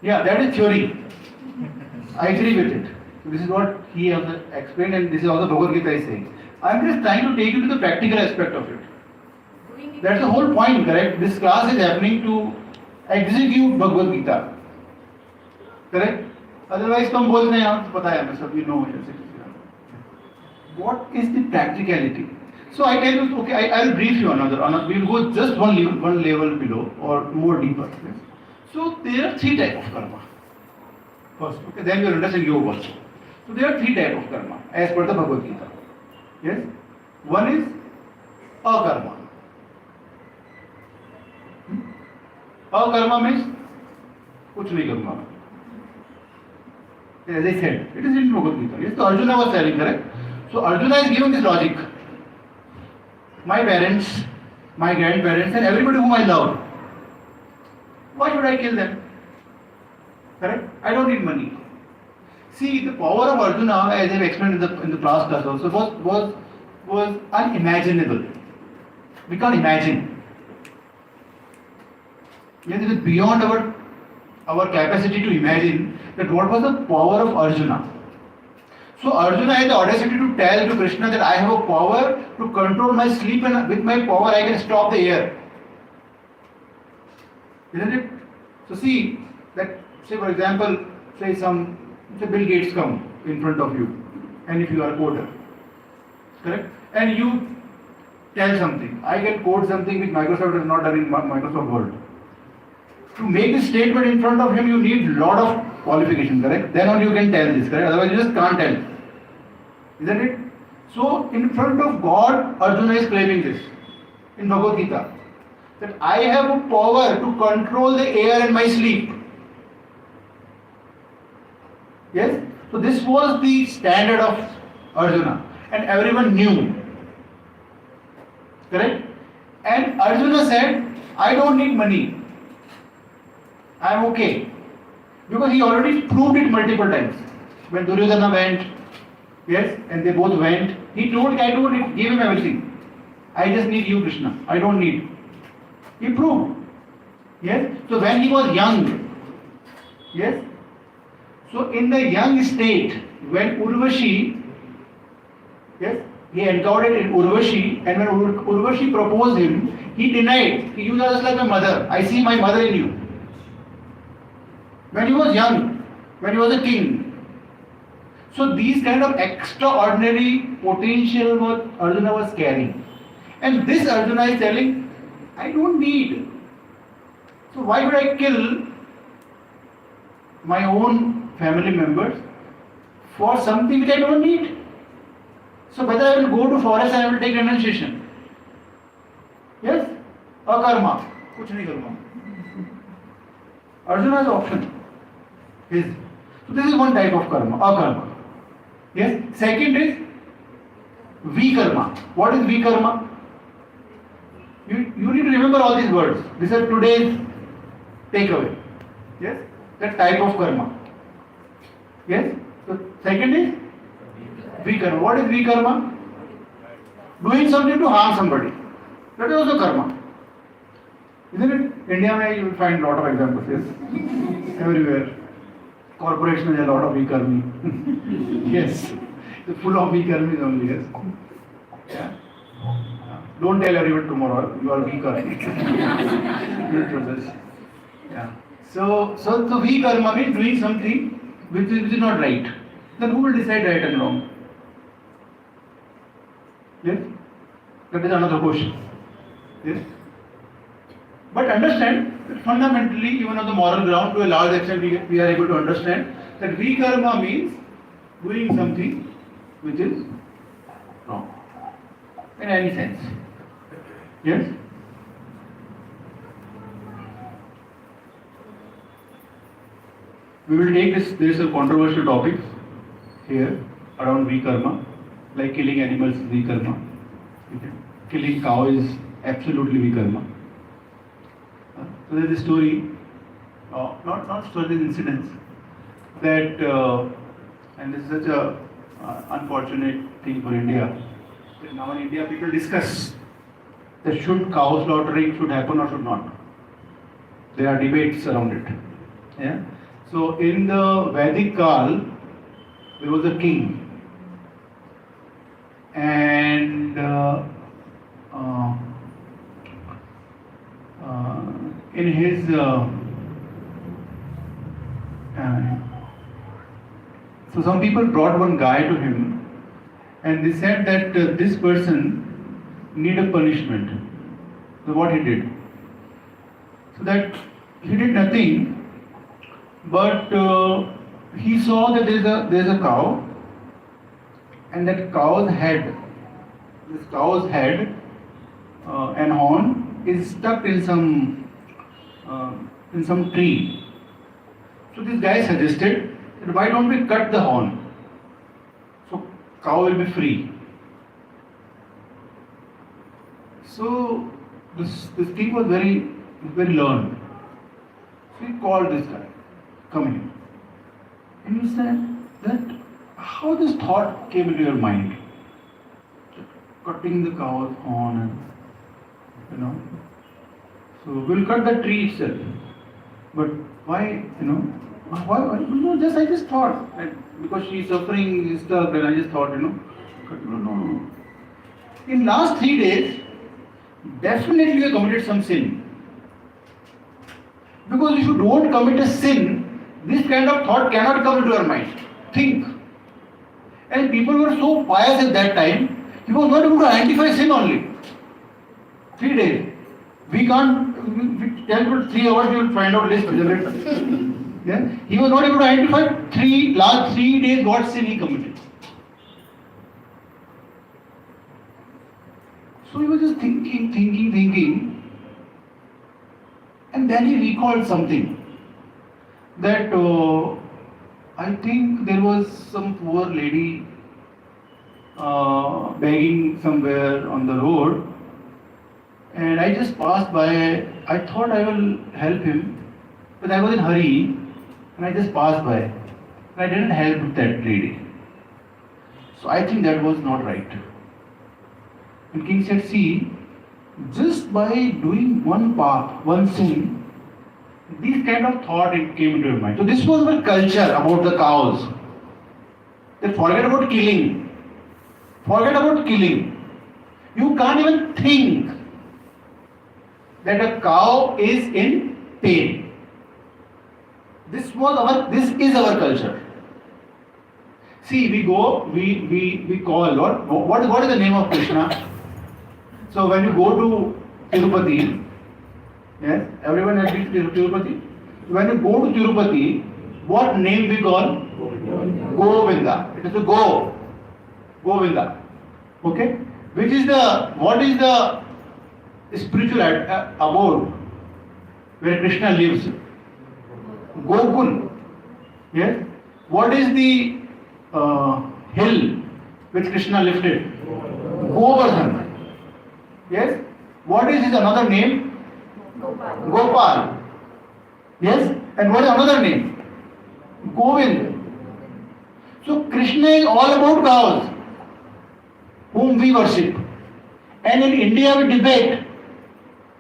Yeah, that is theory. I agree with it. This is what he has explained, and this is also Bhagavat Gita is saying. I am just trying to take you to the practical aspect of it. That's the whole point, correct? This class is happening to execute Bhagavat Gita. Correct? Otherwise, come बोल रहे हैं आप पता है हमें सब you know it. What is the practicality? So I tell you, okay, I will brief you another. We will go just one level below or more deeper. So there are 3 types of karma. First, okay, then you will understand yoga also. So there are three types of karma as per the Bhagavad Gita. Yes? One is akarma. Akarma means kuch nahi karunga. As I said, it is in Bhagavad Gita. Yes, so Arjuna was telling, correct? So Arjuna is giving this logic. My parents, my grandparents, and everybody whom I love, why should I kill them? Correct? I don't need money. See, the power of Arjuna, as I have explained in the past class also, was unimaginable. We can't imagine. Yes, it is beyond our capacity to imagine that what was the power of Arjuna. So Arjuna had the audacity to tell to Krishna that I have a power to control my sleep, and with my power I can stop the air. Isn't it? So see that, say for example, say Bill Gates come in front of you, and if you are a coder, correct? And you tell something, I can code something which Microsoft has not done in Microsoft Word. To make this statement in front of him, you need lot of qualification, correct? Then only you can tell this, correct? Otherwise you just can't tell. Isn't it? So in front of God, Arjuna is claiming this in Bhagavad Gita, that I have a power to control the air in my sleep. Yes? So this was the standard of Arjuna, and everyone knew. Correct? And Arjuna said, I don't need money. I am okay. Because he already proved it multiple times. When Duryodhana went, yes, and they both went, he told, I don't need, give him everything. I just need you, Krishna. I don't need. He proved. Yes? So when he was young, yes? So in the young state, when Urvashi, yes, he encountered in Urvashi, and when Urvashi proposed him, he denied. You are just like my mother. I see my mother in you. When he was young, when he was a king. So these kind of extraordinary potential what Arjuna was carrying. And this Arjuna is telling, I don't need. So why would I kill my own family members for something which I don't need? So whether I will go to forest and I will take renunciation. Yes? Akarma. Kuch nahi karunga. Arjuna has option. His. So this is one type of karma, akarma. Yes? Second is vikarma. What is vikarma? You need to remember all these words. These are today's takeaway. Yes? That type of karma. Yes? So second is vikarma. What is vikarma? Doing something to harm somebody. That is also karma. Isn't it? India you will find a lot of examples, yes? Everywhere. Corporation has a lot of vikarmi. Yes. It's full of vikarmis only, yes. Yeah. Don't tell everyone tomorrow, you are vikarmi. Yeah. So vikarma means doing something which is not right. Then who will decide right and wrong? Yes? That is another question. Yes? But understand that fundamentally, even on the moral ground, to a large extent, we are able to understand that vikarma means doing something which is wrong. In any sense. Yes? We will take this, there is a controversial topic here around vikarma, like killing animals is vikarma. Okay. Killing cow is absolutely vikarma. So there is a story, not story, incidents, that, and this is such a unfortunate thing for India, that now in India people discuss that should cow slaughtering should happen or should not. There are debates around it. Yeah? So in the Vedic Kal, there was a king, and in his so some people brought one guy to him, and they said that this person need a punishment. So what he did? So that he did nothing, but he saw that there is a cow, and that this cow's head and horn is stuck in some tree. So this guy suggested that why don't we cut the horn? So cow will be free. So this thing was very learned. So he called this guy, come here. And he said that how this thought came into your mind? Cutting the cow's horn and so we'll cut the tree itself. But why, why I just thought that because she's suffering is stuck and I just thought, no. In last 3 days, definitely you have committed some sin. Because if you don't commit a sin, this kind of thought cannot come into your mind. Think. And people were so pious at that time, he was not able to identify sin only. 3 days. We can't tell you 3 hours, you will find out list. Yeah? He was not able to identify last 3 days what sin he committed. So he was just thinking. And then he recalled something. That I think there was some poor lady begging somewhere on the road. And I just passed by. I thought I will help him. But I was in a hurry. And I just passed by. And I didn't help that lady. So I think that was not right. And King said, see, just by doing one sin, this kind of thought it came into your mind. So this was our culture about the cows. They forget about killing. You can't even think that a cow is in pain. This is our culture. See, we call what is the name of Krishna? So when you go to Tirupati, yes, everyone has been to Tirupati. When you go to Tirupati, what name we call? Govinda. It is a Govinda. Okay? What is the spiritual abode where Krishna lives? Gokul. Yes? What is the hill which Krishna lifted? Govardhan. Yes? What is his another name? Gopal. Yes? And what is another name? Govind. So Krishna is all about cows whom we worship. And in India we debate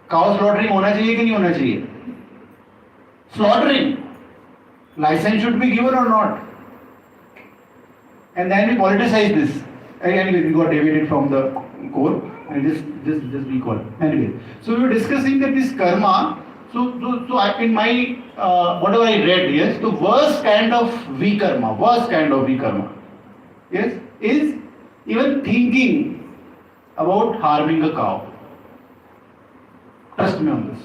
cow slaughtering होना चाहिए कि नहीं होना चाहिए. Slaughtering. License should be given or not. And then we politicize this. Anyway, we got deviated from the core. And just recall. Anyway, so we were discussing that this karma. So in my whatever I read, yes, the worst kind of vikarma, yes, is even thinking about harming a cow. Trust me on this.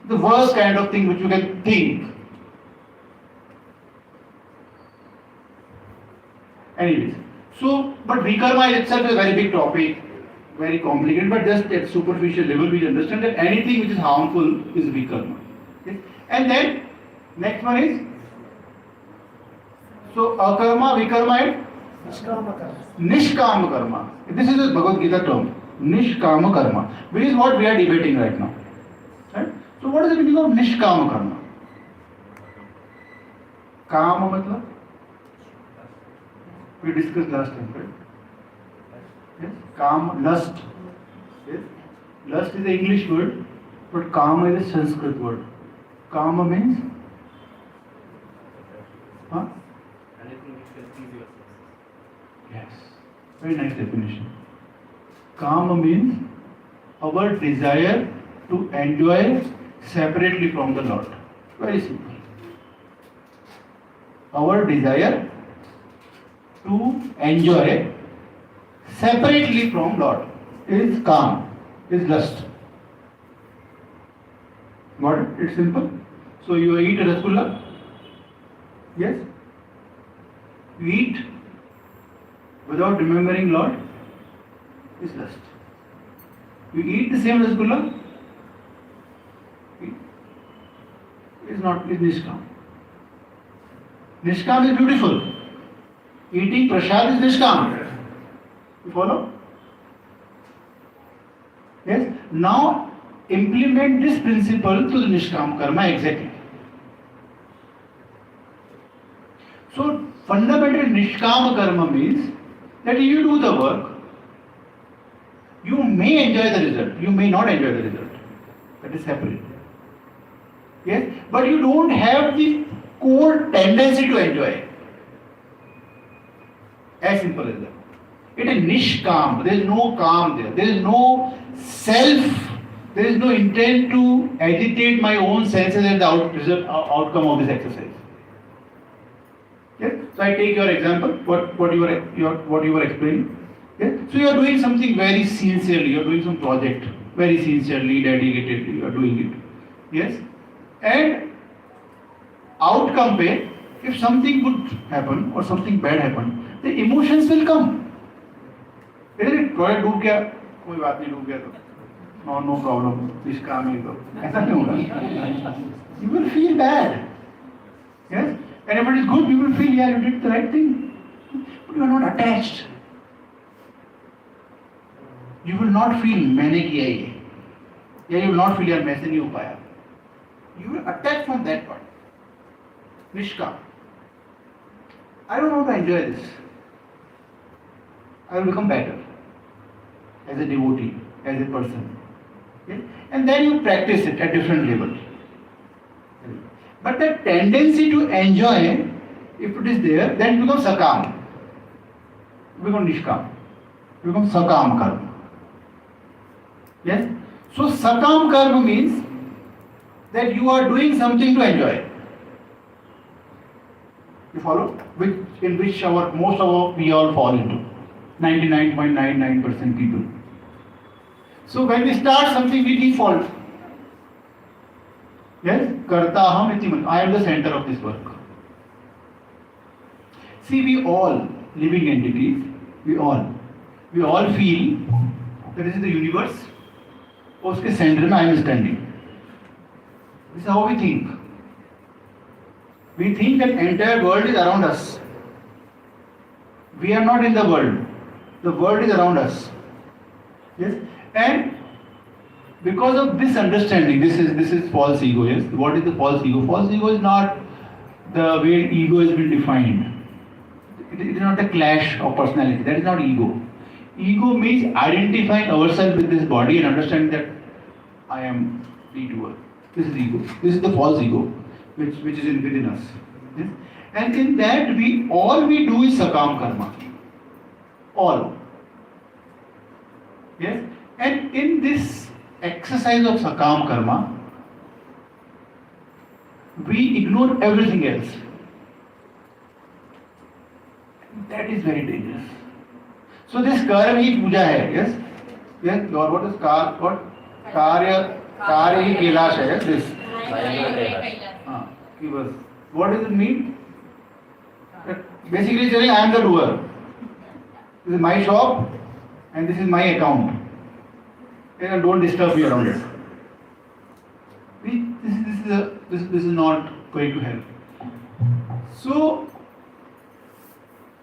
The worst kind of thing which you can think. Anyways, so but vikarma itself is a very big topic, very complicated, but just at superficial level we understand that anything which is harmful is vikarma. Okay? And then next one is so akarma, vikarma and nishkama karma. This is a Bhagavat Gita term, nishkama karma, which is what we are debating right now. Right? So what is the meaning of nishkama karma? Kama matlab? We discussed last time, right? Yes? Kama, lust. Yes? Lust is an English word, but kama is a Sanskrit word. Kama means? Huh? Anything which can please your senses. Yes. Very nice definition. Kama means our desire to enjoy separately from the Lord. Very simple. Our desire to enjoy separately from Lord is kama, is lust. Got it? It's simple. So you eat a rasgulla. Yes? You eat without remembering Lord is lust. You eat the same rasgulla, is nishkam. Nishkam is beautiful. Eating prasad is nishkam. You follow? Yes? Now implement this principle to the nishkam karma exactly. So fundamental nishkam karma means that if you do the work, you may enjoy the result, you may not enjoy the result. That is separate. Yes? But you don't have the core tendency to enjoy. As simple as that. It is nishkam. There is no calm there. There is no self. There is no intent to agitate my own senses as the outcome of this exercise. Yes? So I take your example. What you were explaining. Yes? So you are doing something very sincerely. You are doing some project very sincerely, dedicatedly. You are doing it. Yes? And outcome पे, if something good happen or something bad happen, the emotions will come. Isn't it? Project डूब गया, कोई बात नहीं डूब गया तो no problem, इस काम ही तो ऐसा नहीं होगा. You will feel bad. Yes? And if it is good, you will feel yeah you did the right thing. But you are not attached. You will not feel मैंने किया ये. Yeah, you will not feel यार मैं से नहीं हो पाया. You will attach from that part. Nishkam. I don't want to enjoy this. I will become better as a devotee, as a person. Okay? And then you practice it at different levels. But the tendency to enjoy, if it is there, then it becomes sakam. It becomes nishkam. It becomes sakam karma. Yes? So sakam karma means that you are doing something to enjoy. You follow? In which we all fall into. 99.99% people. So when we start something, we default. Yes? Karta aham iti man. I am the center of this work. See, we all, living entities, we all feel that this is the universe. Uske center mein I am standing. This is how we think. We think that entire world is around us. We are not in the world. The world is around us. Yes? And because of this understanding, this is false ego. Yes? What is the false ego? False ego is not the way ego has been defined. It is not a clash of personality. That is not ego. Ego means identifying ourselves with this body and understanding that I am the doer. This is ego. This is the false ego, which is within us. Yes? And in that all we do is sakam karma. All. Yes? And in this exercise of sakam karma, we ignore everything else. That is very dangerous. So this karma hi puja hai, yes? Yes? Or what is what? Karya hi kailash hai, yes? This. What does it mean? Basically saying I am the doer. This is my shop and this is my account. And don't disturb me around it. This is not going to help. So,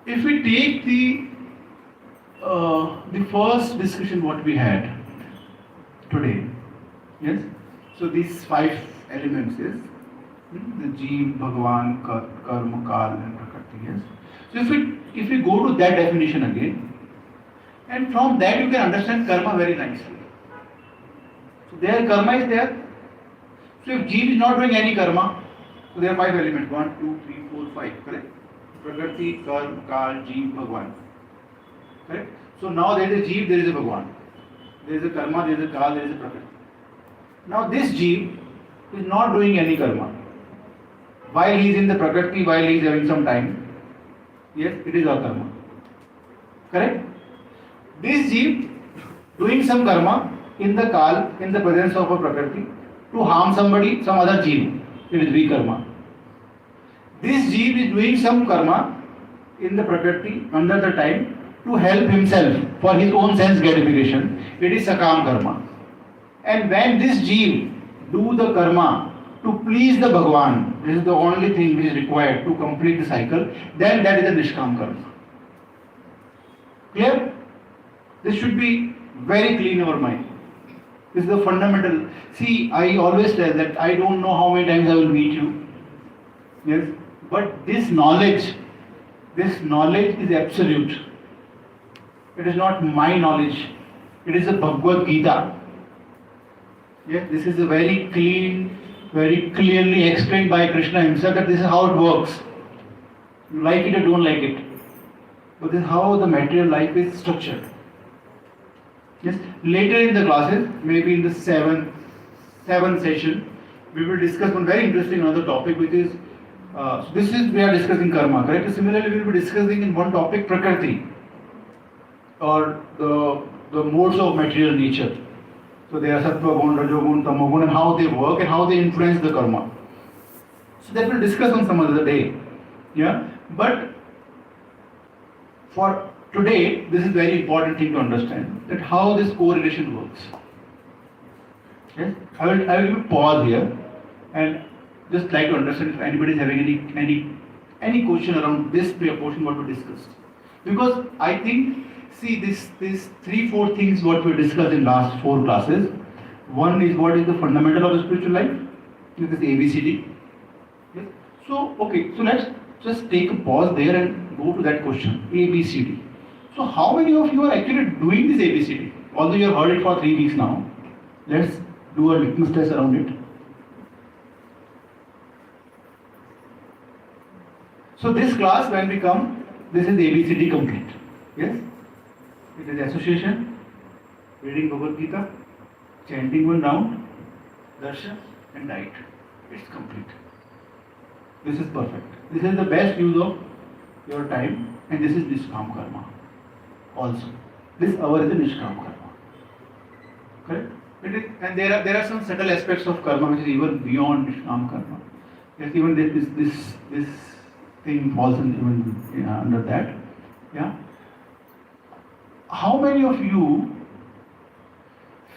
if we take the first discussion what we had today, yes. So these 5 elements, yes, the Jeev, Bhagavan, Karma, Kal, and Prakriti, yes. So if we go to that definition again, and from that you can understand karma very nicely. So there karma is there. So if Jeev is not doing any karma, so there are 5 elements, 1, 2, 3, 4, 5, correct? Prakriti, Karma, Kal, Jeev, Bhagavan. Correct? So now there is a Jeev, there is a Bhagavan. There is a karma, there is a Kal, there is a Prakriti. Now this Jeev is not doing any karma. While he is in the Prakriti, while he is having some time, yes, it is all karma. Correct? This Jeev doing some karma in the Kal, in the presence of a Prakriti, to harm somebody, some other Jeev, it is vikarma. This Jeev is doing some karma in the Prakriti under the time to help himself for his own sense gratification, it is sakam karma. And when this jeev do the karma to please the Bhagavan, this is the only thing which is required to complete the cycle, then that is a nishkam karma. Clear? This should be very clear in our mind. This is the fundamental. See, I always tell that I don't know how many times I will meet you. Yes? But this knowledge is absolute. It is not my knowledge. It is a Bhagavad Gita. Yes, this is a very clean, very clearly explained by Krishna himself that this is how it works. You like it or don't like it. But this is how the material life is structured. Yes, later in the classes, maybe in the seventh session, we will discuss one very interesting another topic, which is we are discussing karma, correct? Similarly, we will be discussing in one topic prakriti, or the modes of material nature. So they are sattva gun, rajogun, tamogun, and how they work and how they influence the karma. So that we'll discuss on some other day. Yeah, but for today, this is very important thing to understand that how this correlation works. Yes, I will pause here and just try to understand if anybody is having any question around this portion what we discussed. Because I think, see, this 3-4 things what we discussed in last 4 classes. One is what is the fundamental of the spiritual life. This is ABCD. Yes. So okay, so let's just take a pause there and go to that question ABCD. So how many of you are actually doing this ABCD? Although you have heard it for 3 weeks now, let's do a litmus test around it. So this class, when we come, this is ABCD complete. Yes? It is association, reading Bhagavad Gita, chanting one round, darshan and diet. It's complete. This is perfect. This is the best use of your time, and this is Nishkam Karma also. This hour is a Nishkam Karma. Correct? It is, and there are some subtle aspects of karma which is even beyond Nishkam Karma. Yes, even this thing falls even under that. Yeah. How many of you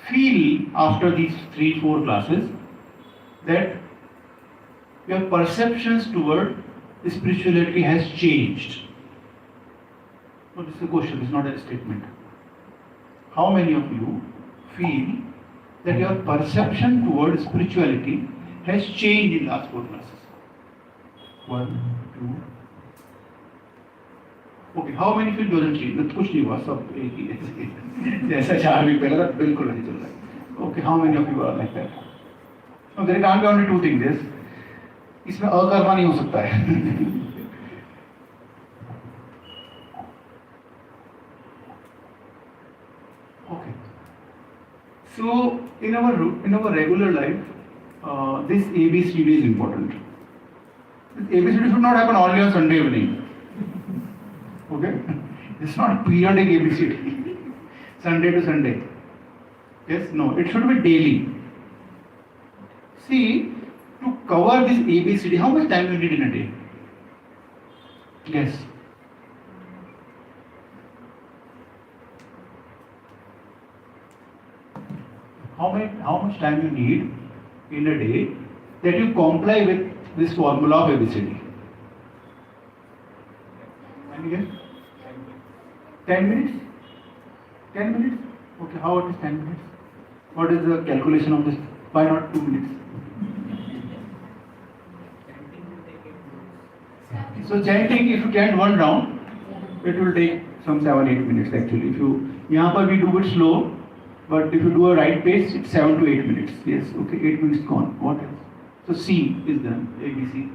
feel after these 3-4 classes that your perceptions toward spirituality has changed? No, this is a question, it's not a statement. How many of you feel that your perception toward spirituality has changed in last 4 classes? 1, 2. Okay, how many feel doesn't change? कुछ नहीं हुआ, सब एक ही है. जैसा 4 week पहले था बिल्कुल नहीं चल रहा है. Okay, how many of you are like that? No, there can't be only 2 things. This इसमें अकर्मा नहीं हो सकता है. Okay. So in our regular life, this ABCD is important. This ABCD should not happen only on Sunday evening. Okay? It's not periodic ABCD. Sunday to Sunday. Yes, no, it should be daily. See, to cover this ABCD, how much time you need in a day? Yes. How much time you need in a day that you comply with this formula of ABCD? Any guess? 10 minutes? 10 minutes? Okay, how it is 10 minutes? What is the calculation of this? Why not 2 minutes? So chanting, if you chant one round, it will take some 7-8 minutes actually. If you, यहाँ पर we do it slow, but if you do a right pace, it's 7 to 8 minutes. Yes, okay, 8 minutes gone. What else? So C is done. A, B, C.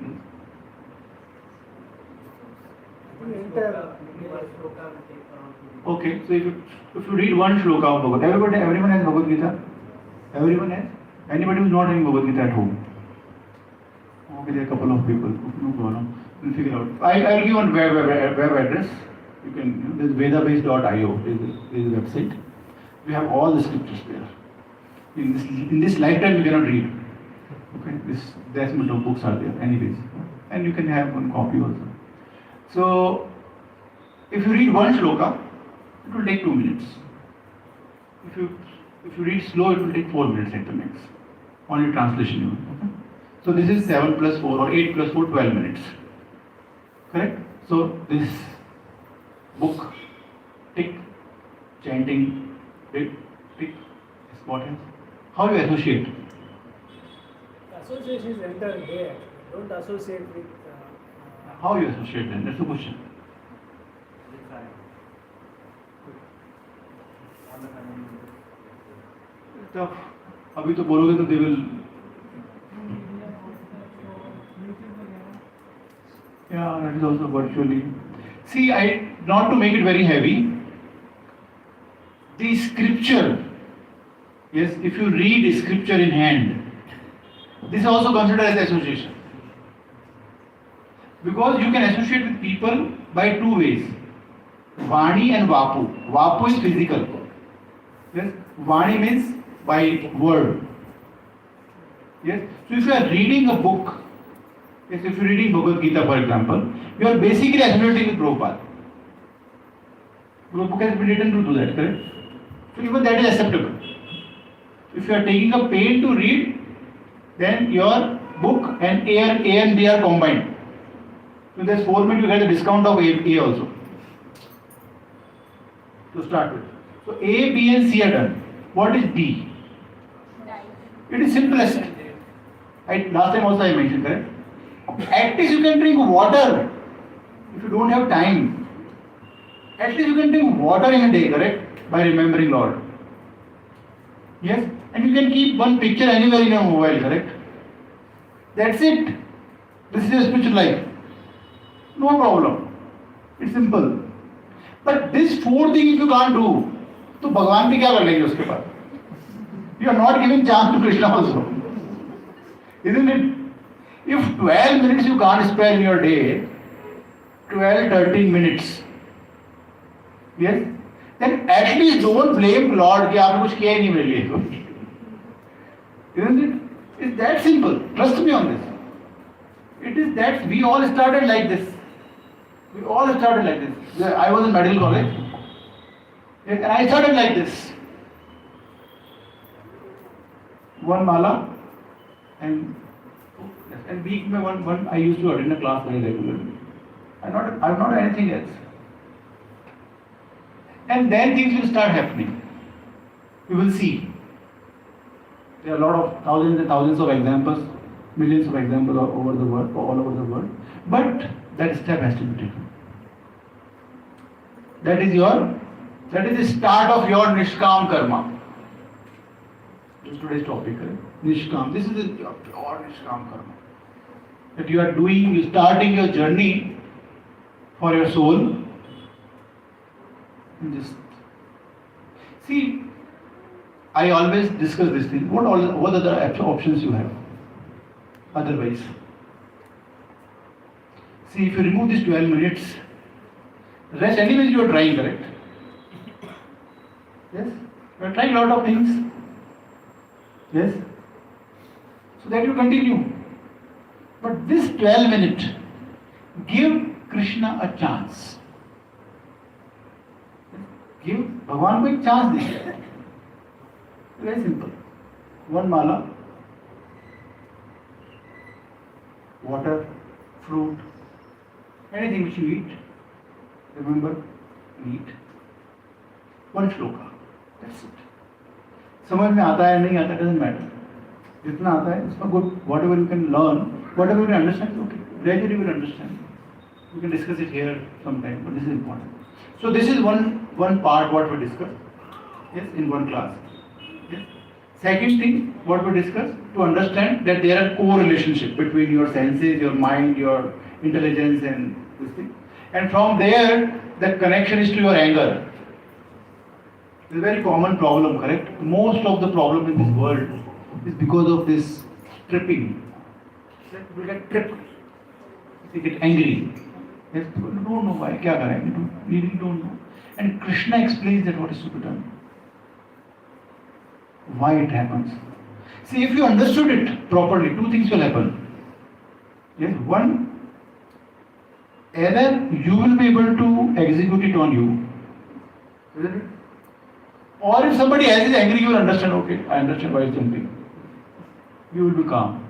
Okay, so if you read one shloka of Bhagavad, everyone has Bhagavad Gita. Everyone has. Anybody who is not having Bhagavad Gita at home? Okay, there are a couple of people. No problem. We'll figure out. I will give one web address. You can. This vedabase.io is the website. We have all the scriptures there. In this lifetime, you cannot read. Okay, there's multiple books are there, anyways, and you can have one copy also. So, if you read one shloka, it will take 2 minutes. If you read slow, it will take 4 minutes at the max. Only translation you will. Okay? So this is 7 plus 4 or 8 plus 4, 12 minutes. Correct? So this book, tick, chanting, tick, tick, is what else? How you associate? Association is entire day actually. Don't associate with. How you associate then? That's the question. Tough. अभी तो बोलोगे तो they will. Yeah, that is also virtually. See, not to make it very heavy. The scripture. Yes, if you read scripture in hand, this is also considered as association. Because you can associate with people by two ways. Vani and Vapu. Vapu is physical. Yes, Vani means by word. Yes, so if you are reading a book, yes, if you are reading Bhagavat Gita for example, you are basically associating with Prabhupada. The book has been written to do that, correct? So even that is acceptable. If you are taking a pain to read, then your book and A and B are combined. So there's 4 minutes, you get a discount of A also. To start with. So A, B and C are done. What is D? It is simplest. Last time also I mentioned, correct? At least you can drink water if you don't have time. At least you can drink water in a day, correct? By remembering Lord. Yes? And you can keep one picture anywhere in your mobile, correct? That's it. This is your spiritual life. No problem. It's simple. But this 4 things if you can't do, तो भगवान भी क्या कर लेंगे उसके बाद? You are not giving chance to Krishna also. Isn't it? If 12 minutes you can't spare in your day, 12, 13 minutes, yes, then at least don't blame Lord कि आपने कुछ किया ही नहीं मेरे लिए. Isn't it? It's that simple. Trust me on this. It is that we all started like this. We all started like this. I was in medical college, yes, and I started like this. One mala, and week में one I used to attend a class very regularly. I'm not anything else. And then things will start happening. You will see. There are a lot of thousands and thousands of examples, millions of examples all over the world. But that step has to be taken. That is the start of your Nishkam karma. This is today's topic, right? Nishkam. This is your pure Nishkam karma. That you are doing, you starting your journey for your soul. And just see, I always discuss this thing. What other options you have? Otherwise, see, if you remove these 12 minutes, rest anyways you are trying, correct? Yes? You are trying a lot of things. Yes? So that you continue. But this 12 minutes, give Krishna a chance. Give Bhagwan को एक chance दीजिए. Very simple. One mala, water, fruit, anything which you eat. Remember, eat. One shloka. That's it. समझ में आता है नहीं आता doesn't matter. जितना आता है उसका good. Whatever you can learn, whatever you can understand, okay. Gradually you will understand. We can discuss it here sometime, but this is important. So this is one part what we discussed. Yes, in one class. Yes. Second thing, what we discussed, to understand that there are co-relationship between your senses, your mind, your intelligence and this thing. And from there, the connection is to your anger. It's a very common problem, correct? Most of the problem in this world is because of this tripping. People get tripped. They get angry. Yes, people don't know why. Kya karenge? We really don't know. And Krishna explains that what is to be done. Why it happens. See, if you understood it properly, two things will happen. Yes, one, either you will be able to execute it on you, Isn't it? Or if somebody else is angry, you will understand, okay, I understand why he's jumping. You will be calm.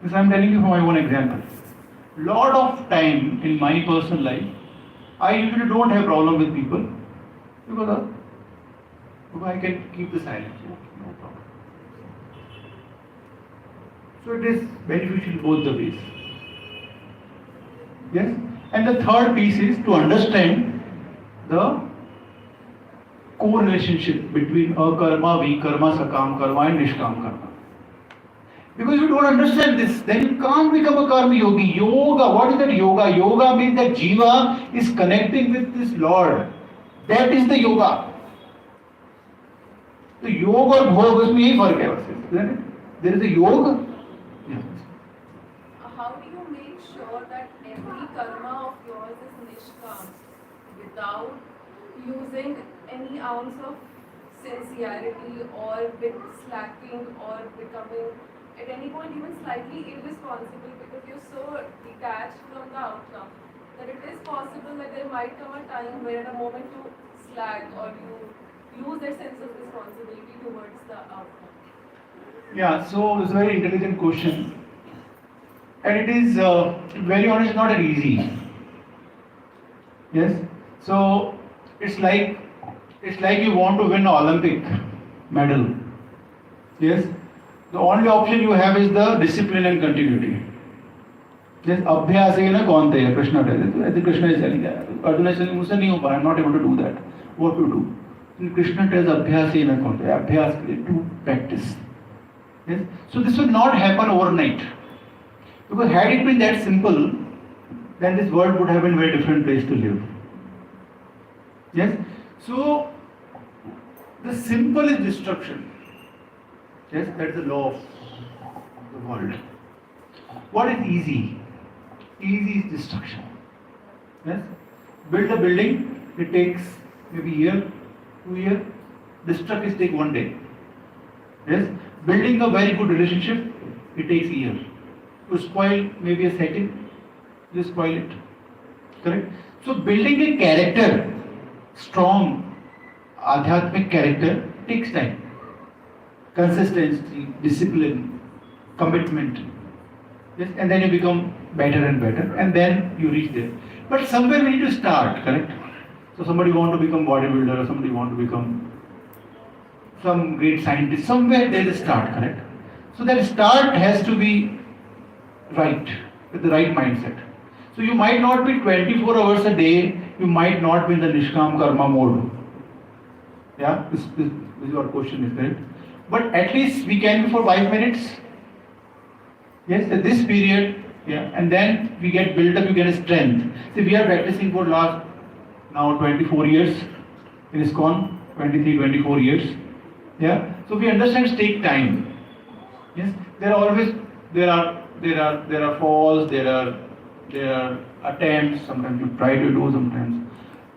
This I am telling you from my own example. Lot of time in my personal life, I usually don't have problem with people because I can keep the silence. Okay, no problem. So it is beneficial both the ways. Yes? And the third piece is to understand the co-relationship between akarma, vikarma, sakam karma and nishkam karma. Because if you don't understand this, then you can't become a karma yogi. Yoga, what is that yoga? Yoga means that jiva is connecting with this Lord. That is the yoga. तो योग और भोग उसमें यही फर्क है बस. There is a yoga. Yeah. How do you make sure that every karma of yours is nishkam without using any ounce of sincerity or with slacking or becoming at any point even slightly irresponsible because you're so detached from the outcome that it is possible that there might come a time where at a moment you slack or you lose that sense of responsibility towards the outcome? Yeah, so it's a very intelligent question. And it is, very honest, not an easy. Yes? So, it's like you want to win an Olympic medal. Yes? The only option you have is the discipline and continuity. Yes, abhyasena kaunteya, Krishna tells it. I think Krishna is telling that. Arjuna is saying, "Musa nahi ho paya, I'm not able to do that." What to do? And Krishna tells abhyasena kaunteya, abhyas to practice. Yes? So this will not happen overnight. Because had it been that simple, then this world would have been a very different place to live. Yes? So the simple is destruction. Yes, that's the law of the world. What is easy? Easy is destruction. Yes? Build a building, it takes maybe a year, 2 years. Destruct it takes 1 day. Yes? Building a very good relationship, it takes a year. To spoil maybe a second, you spoil it. Correct? So building a character, strong, adhyatmic character, takes time. Consistency, discipline, commitment. Yes? And then you become better and better, and then you reach there. But somewhere we need to start, correct? So somebody want to become bodybuilder, or somebody want to become some great scientist. Somewhere there is a start, correct? So that start has to be right, with the right mindset. So you might not be 24 hours a day, you might not be in the Nishkam Karma mode. Yeah, this is your question, is correct? But at least we can be for 5 minutes. Yes, at this period, yeah, and then we get built up, you get a strength. See, we are practicing for last now 24 years in ISKCON, 23, 24 years. Yeah, so we understand it takes time. Yes, there are falls, there are attempts. Sometimes you try to do, sometimes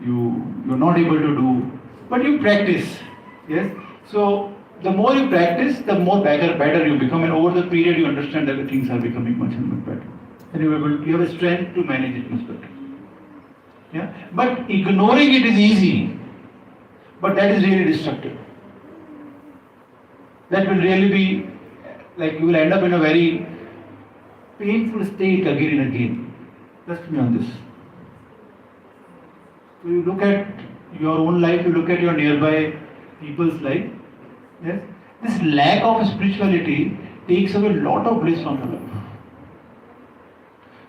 you're not able to do, but you practice. Yes, so the more you practice, the more better you become, and over the period you understand that the things are becoming much and much better, and you have a strength to manage it much better. Yeah, but ignoring it is easy, but that is really destructive. That will really be like you will end up in a very painful state again and again. Trust me on this. So you look at your own life, you look at your nearby people's life. Yes, this lack of spirituality takes away a lot of bliss from your life.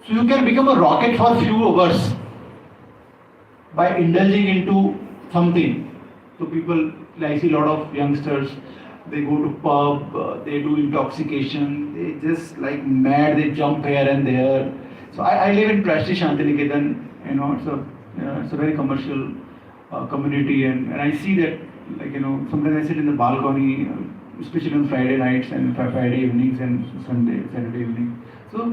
So you can become a rocket for a few hours by indulging into something. So people, I see a lot of youngsters, they go to pub, they do intoxication, they just like mad, they jump here and there. So I live in Prashti Shantiniketan, it's a very commercial community, and I see that, like, sometimes I sit in the balcony, especially on Friday nights and Friday evenings and Saturday evening. So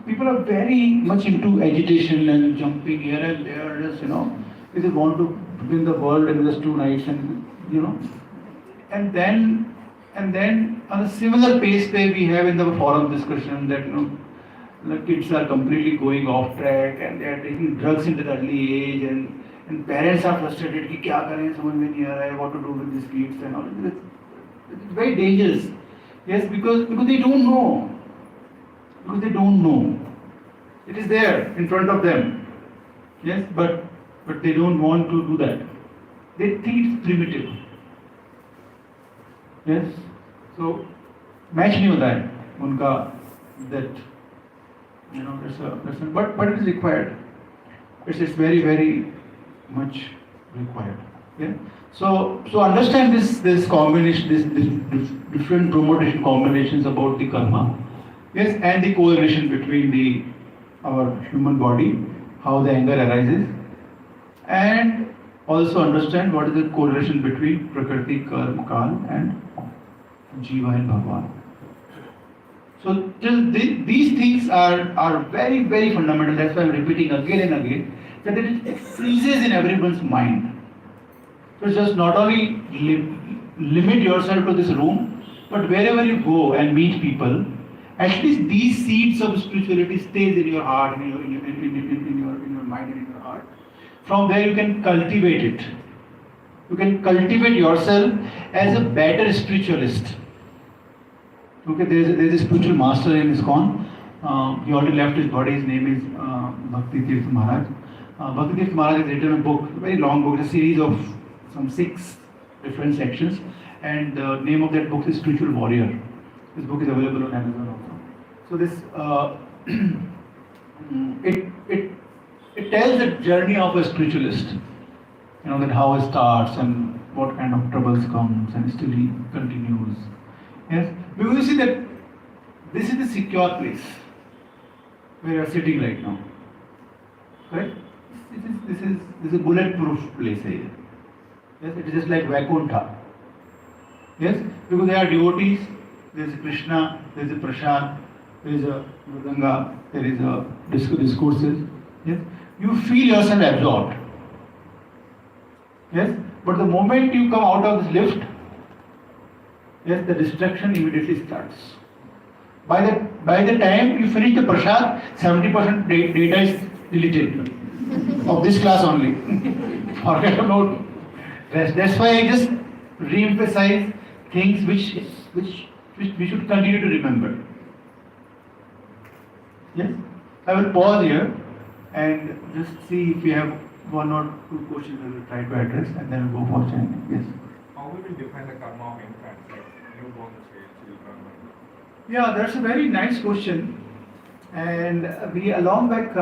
people are very much into agitation and jumping here and there, just, they just want to win the world in just 2 nights, and then on a similar pace that we have in the forum discussion that, the kids are completely going off track and they are taking drugs into the early age, and and parents are frustrated कि क्या करें समझ में नहीं आ रहा है, what to do with these kids and all. It's very dangerous. Yes, because they don't know. Because they don't know. It is there in front of them. Yes, but they don't want to do that. They think it's primitive. Yes, so match नहीं होता है उनका that but it is required. It's very much required. Yeah. So understand this combination, this different promotion combinations about the karma. Yes, and the correlation between our human body, how the anger arises, and also understand what is the correlation between Prakriti, Karma, Kal, and Jiva and Bhagavan. So these things are very fundamental. That's why I'm repeating again and again that it freezes in everyone's mind. So just not only limit yourself to this room, but wherever you go and meet people, at least these seeds of spirituality stays in your heart, in your mind and in your heart. From there you can cultivate it. You can cultivate yourself as a better spiritualist. Okay, there's a spiritual master in ISKCON. He already left his body. His name is Bhakti Tirth Maharaj. Bhakti Tirth Maharaj has written a book, a very long book, a series of some 6 different sections, and the name of that book is Spiritual Warrior. This book is available on Amazon also. So this it tells the journey of a spiritualist. That how it starts and what kind of troubles comes, and still he continues. Yes, because you see that this is the secure place where you are sitting right now. Correct? This is a bulletproof place here. Yes, it is just like Vaikuntha. Yes, because there are devotees, there is Krishna, there is a Prasad, there is a Mridanga, there is a discourses. Yes, you feel yourself absorbed. Yes, but the moment you come out of this lift, yes, the distraction immediately starts. By the time you finish the prasad, 70% data is deleted of this class only. Forget about rest. That's why I just re-emphasize things which we should continue to remember. Yes, I will pause here and just see if we have 1 or 2 questions we will try to address, and then we'll go for chanting. Yes. How will you define the karma of infants, like newborn children? Yeah, that's a very nice question. And a long back,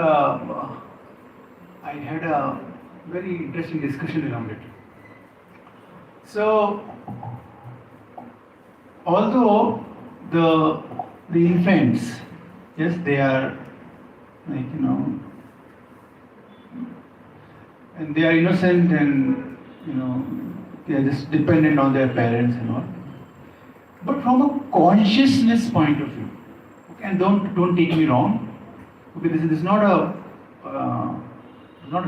I had a very interesting discussion around it. So, although the infants, yes, they are like and they are innocent, and they are just dependent on their parents and all. But from a consciousness point of view, okay, and don't take me wrong, okay, this is not a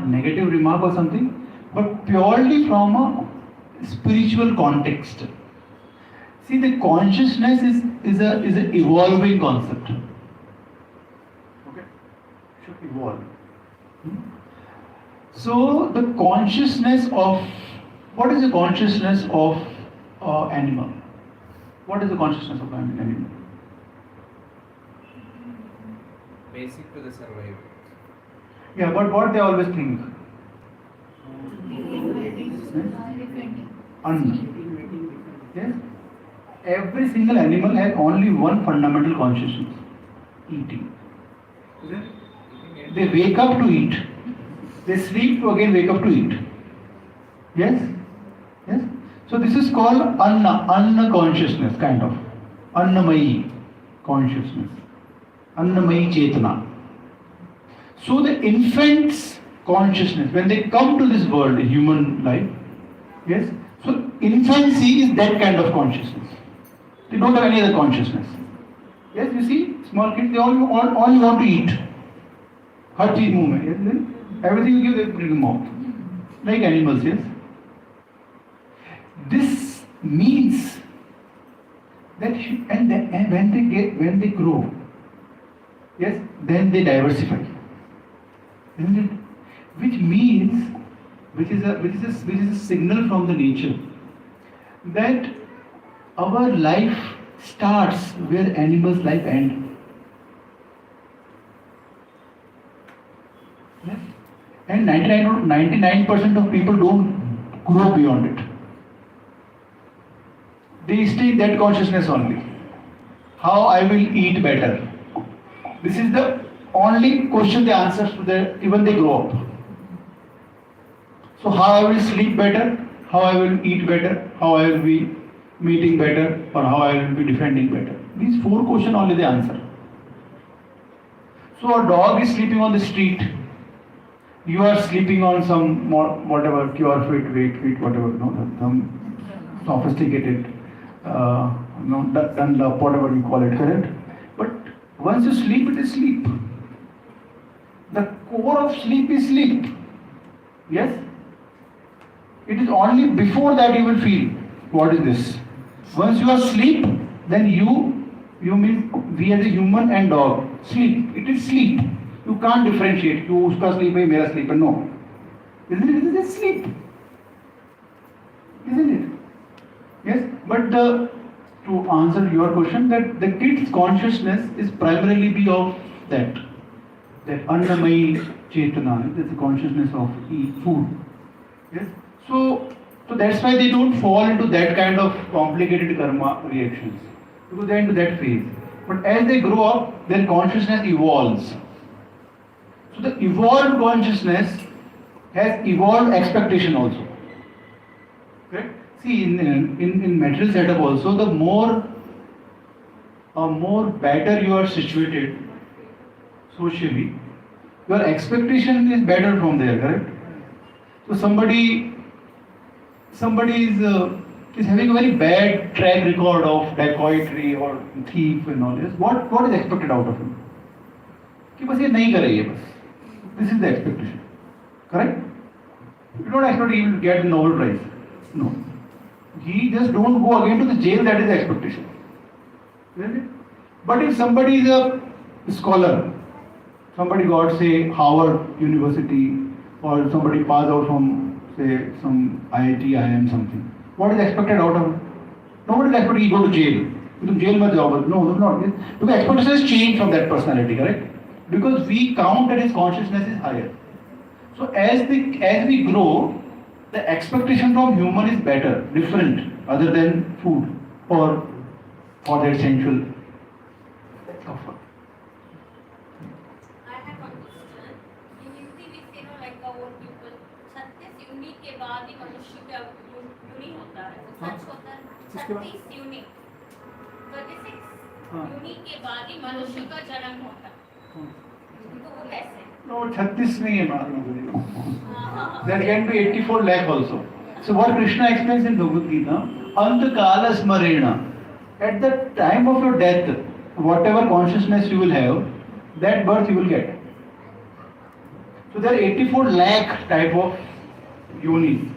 negative remark or something, but purely from a spiritual context. See, the consciousness is an evolving concept. Okay, should evolve. So the consciousness of what is the consciousness of animal? What is the consciousness of an animal? Basic to the survival. Yeah, but what they always think? Yes? Every single animal has only one fundamental consciousness: eating. They wake up to eat. They sleep to again wake up to eat. Yes? Yes? So this is called Anna consciousness, kind of. Annamayi consciousness. Annamayi Chetana. So the infant's consciousness, when they come to this world, human life, yes? So infancy is that kind of consciousness. They don't have any other consciousness. Yes, you see, small kids, they all want to eat. Har cheez muh mein, yes? Everything you give, they put in the mouth. Like animals, yes? This means that when they grow, yes, then they diversify. Isn't it? Which means which is a signal from the nature that our life starts where animals' life end. Yes? And 99% of people don't grow beyond it. They stay in that consciousness only. How I will eat better. This is the only question they answer to even they grow up. So how I will sleep better, how I will eat better, how I will be meeting better, or how I will be defending better. These 4 questions only they answer. So a dog is sleeping on the street. You are sleeping on some whatever QR fit, weight fit, whatever, some sophisticated, Dunlop, whatever you call it, correct? But once you sleep, it is sleep. The core of sleep is sleep. Yes? It is only before that you will feel what is this. Once you are asleep, then you mean we as a human and dog sleep. It is sleep. You can't differentiate. You uska sleep hai, mera sleep hai. No. Isn't it? It is sleep. Isn't it? Yes. But to answer your question, that the kid's consciousness is primarily be of that annamayi chetana. That's the consciousness of food. Yes. So that's why they don't fall into that kind of complicated karma reactions, because they're into that phase. But as they grow up, their consciousness evolves. So the evolved consciousness has evolved expectation also. Correct? See, in material setup also, the more better you are situated socially, your expectation is better from there. Correct? So somebody is having a very bad track record of dacoitry or thief and all this. What is expected out of him? कि बस ये नहीं करे ये बस. This is the expectation. Correct? You don't expect he will get the Nobel Prize. No. He just don't go again to the jail. That is the expectation. Isn't it? But if somebody is a scholar, somebody got say Harvard University, or somebody passed out from say some IIT, IIM something. What is expected out of him? Nobody is expected he go to jail. तुम jail में जाओ. No, not. Because expectations change from that personality, correct? Because we count that his consciousness is higher. So as we grow, the expectation from human is better, different, other than food or for their sensual comfort. I have a question. In Hindi we say like the old people, 36 unit के बाद ही मनुष्य का unit होता है. वो सच होता है. 36 unit. 36 unit के बाद ही मनुष्य का जन्म होता है. तो वो कैसे? No, 36 नहीं है Mahatma. There can be 84 lakh also. So what Krishna explains in Bhagavad Gita, Antakala Smarena. At the time of your death, whatever consciousness you will have, that birth you will get. So there are 84 lakh type of yonis.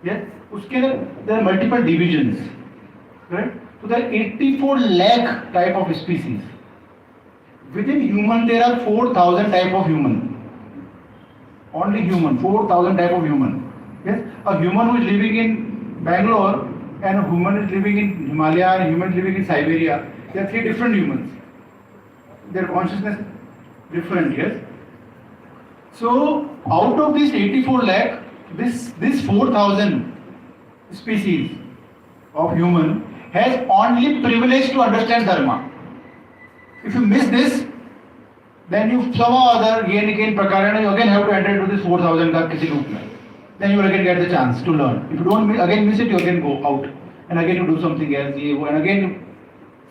Yes? Uske there are multiple divisions. Right? So there are 84 lakh type of species. Within human there are 4,000 type of human. Only human, 4,000 type of human. Yes? A human who is living in Bangalore and a human is living in Himalaya and a human is living in Siberia. There are 3 different humans. Their consciousness is different, yes? So out of this 84 lakh, this 4,000 species of human has only privilege to understand dharma. If you miss this, then you somehow or other again prakarana, you again have to enter into this 4,000 ka kisi roop mein. Then you will again get the chance to learn. If you don't again miss it, you again go out and again you do something else, and again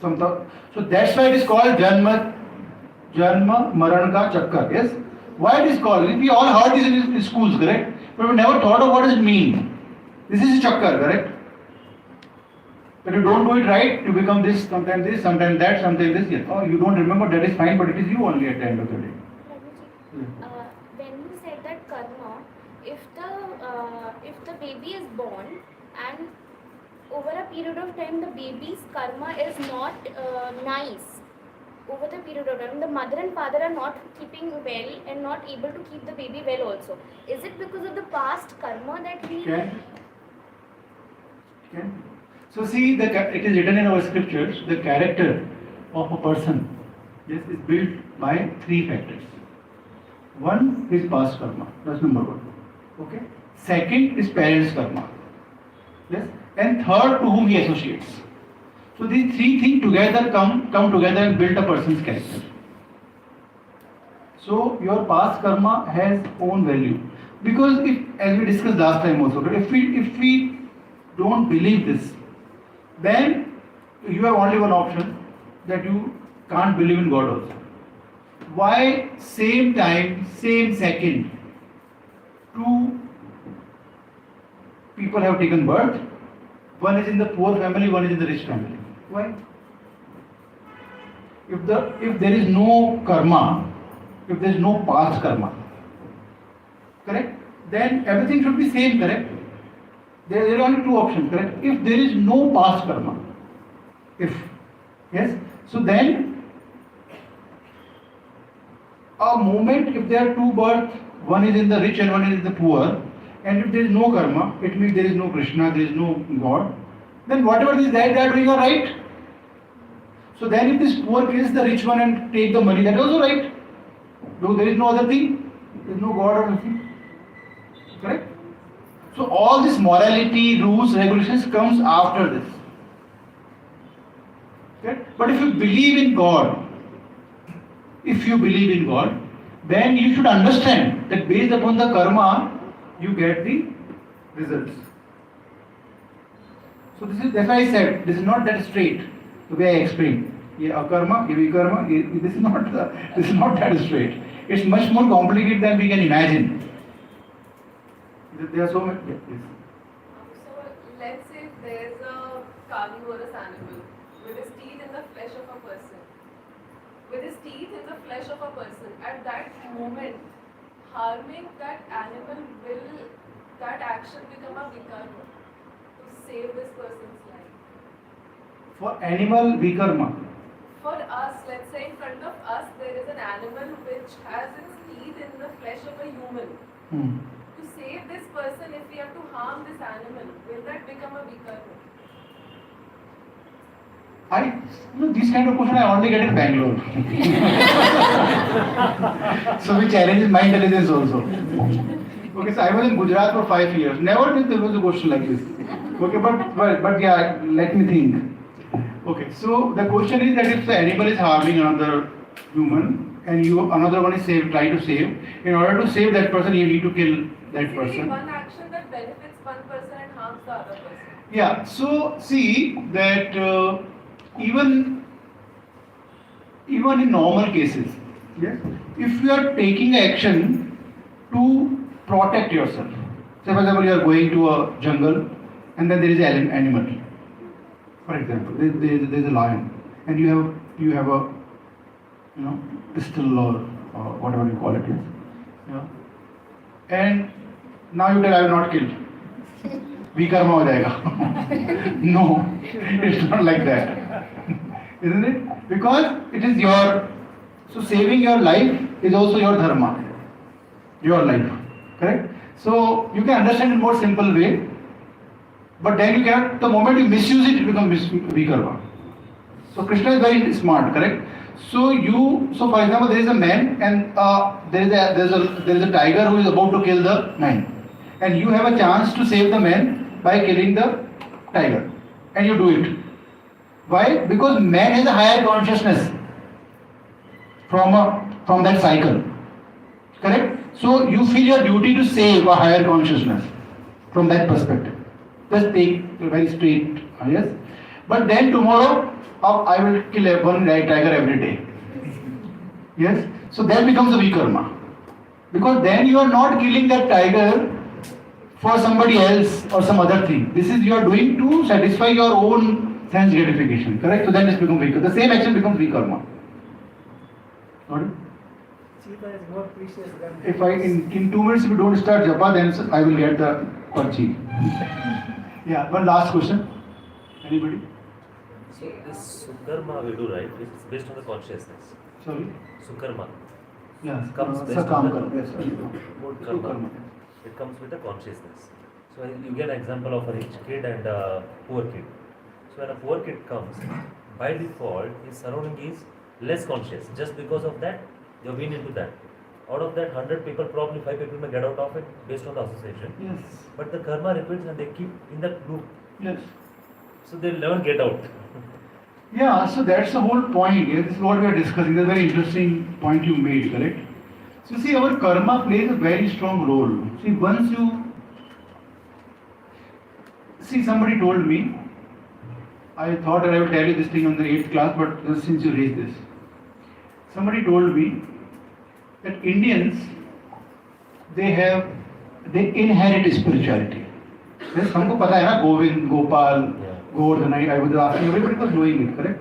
so that's why it is called Janma Maran ka Chakkar. Yes? Why it is called? We all heard this in schools, correct? But we never thought of what does it mean. This is a Chakkar, correct? But you don't do it right, you become this, sometimes that, sometimes this. Yes. Oh, you don't remember, that is fine, but it is you only at the end of the day. When you said that karma, if the baby is born and over a period of time the baby's karma is not nice, over the period of time, the mother and father are not keeping well and not able to keep the baby well also. Is it because of the past karma that he... Can. So see, it is written in our scriptures, the character of a person is built by 3 factors. One is past karma, that's number 1. Okay. Second is parents' karma. Yes. And third, to whom he associates. So these 3 things together come together and build a person's character. So your past karma has own value. Because if, as we discussed last time also, if we don't believe this, then you have only one option, that you can't believe in God also. Why same time, same second, 2 people have taken birth, one is in the poor family, one is in the rich family? Why? If there is no karma, if there is no past karma, correct? Then everything should be same, correct? There are only 2 options, correct? If there is no past karma, so then a moment, if there are 2 births, one is in the rich and one is in the poor, and if there is no karma, it means there is no Krishna, there is no God, then whatever these guys are doing are right. So then if this poor kills the rich one and take the money, that is also right. Though there is no other thing, there is no God or nothing. Correct? So all this morality, rules, regulations comes after this. Okay? But if you believe in God, then you should understand that based upon the karma, you get the results. So that's why I said, this is not that straight, the way I explained. This is not that straight. It's much more complicated than we can imagine. There are so many. Yeah, please. So let's say if there's a carnivorous animal with his teeth in the flesh of a person. At that moment, harming that animal, will that action become a vikarma to save this person's life? For animal, vikarma. For us, let's say in front of us there is an animal which has its teeth in the flesh of a human. To save this person, if we have to harm this animal, will that become a vikarma? This kind of question I only get in Bangalore. So which challenges my intelligence also. Okay, so I was in Gujarat for 5 years. Never did there was a question like this. Okay, but yeah, let me think. Okay, so the question is that if the animal is harming another human and another one is trying to save, in order to save that person, you need to kill that person. One action that benefits one person and harms the other person. Yeah, so see that even in normal cases, yes, if you are taking action to protect yourself, say for example you are going to a jungle and then there is an animal, for example there is a lion and you have a pistol or whatever you call it, yes, and now you tell I will not kill, vikarma ho jayega. No, it's not like that. Isn't it? Because it is so saving your life is also your dharma, your life, correct? So you can understand in more simple way, but then you cannot, the moment you misuse it, it becomes vikarma. So Krishna is very smart, correct? So for example, there is a man and there is a tiger who is about to kill the man, and you have a chance to save the man by killing the tiger, and you do it. Why? Because man has a higher consciousness from that cycle. Correct? So you feel your duty to save a higher consciousness from that perspective. Just take a very straight, yes. But then tomorrow I will kill one tiger every day. Yes? So that becomes a vikarma. Because then you are not killing that tiger for somebody else or some other thing. This is you are doing to satisfy your own sense gratification, correct? So then it becomes vikarma. The same action becomes vikarma. Got it? Gita is more precious than. If in 2 minutes if you don't start japa, then I will get the parchi. Yeah, one last question. Anybody? So this sukarma we do, right? It's based on the consciousness. Sorry? Sukarma. Yes. Comes based on Sakam the karma. Yes. mood Karma. karma. It comes with a consciousness. So you get an example of a rich kid and a poor kid. So when a poor kid comes, by default his surrounding is less conscious. Just because of that, you've been into that. Out of that 100 people, probably 5 people may get out of it based on the association. Yes. But the karma repeats and they keep in that loop. Yes. So they'll never get out. Yeah, so that's the whole point. Yeah, this is what we are discussing. That's a very interesting point you made, correct? So see, our karma plays a very strong role. See, once you see, somebody told me, I thought that I would tell you this thing on the 8th class, but since you raised this, somebody told me that Indians, they inherit spirituality. Yes, हमको पता है ना, Govind, Gopal, Govardhan. I was asking, everybody was knowing it, correct?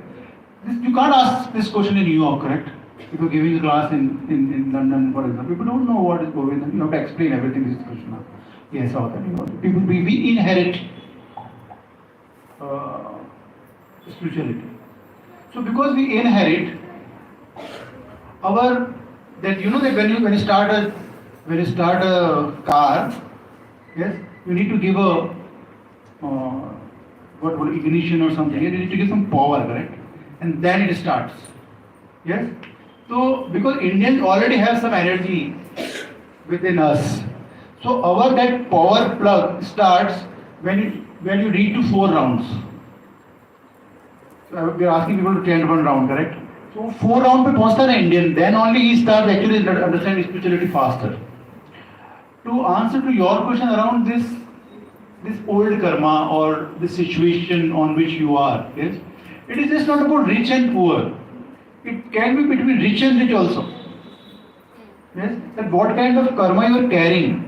You can't ask this question in New York, correct? If you're giving a class in London, for example, people don't know what is Govardhan. You have to explain everything. This is Krishna. Yes, all that. You know, people, we inherit spirituality. So because we inherit our, that you know that when you start a car, yes, you need to give a ignition or something. You need to give some power, correct? And then it starts. Yes. So because Indians already have some energy within us, so our that power plug starts when you reach to 4 rounds. So we are asking people to chant 1 round, correct? So 4 round पे पहुंचता है Indian, then only he starts actually understanding spirituality faster. To answer to your question around this old karma or the situation on which you are, yes, it is just not about rich and poor. It can be between rich and rich also. Yes, that what kind of karma you are carrying.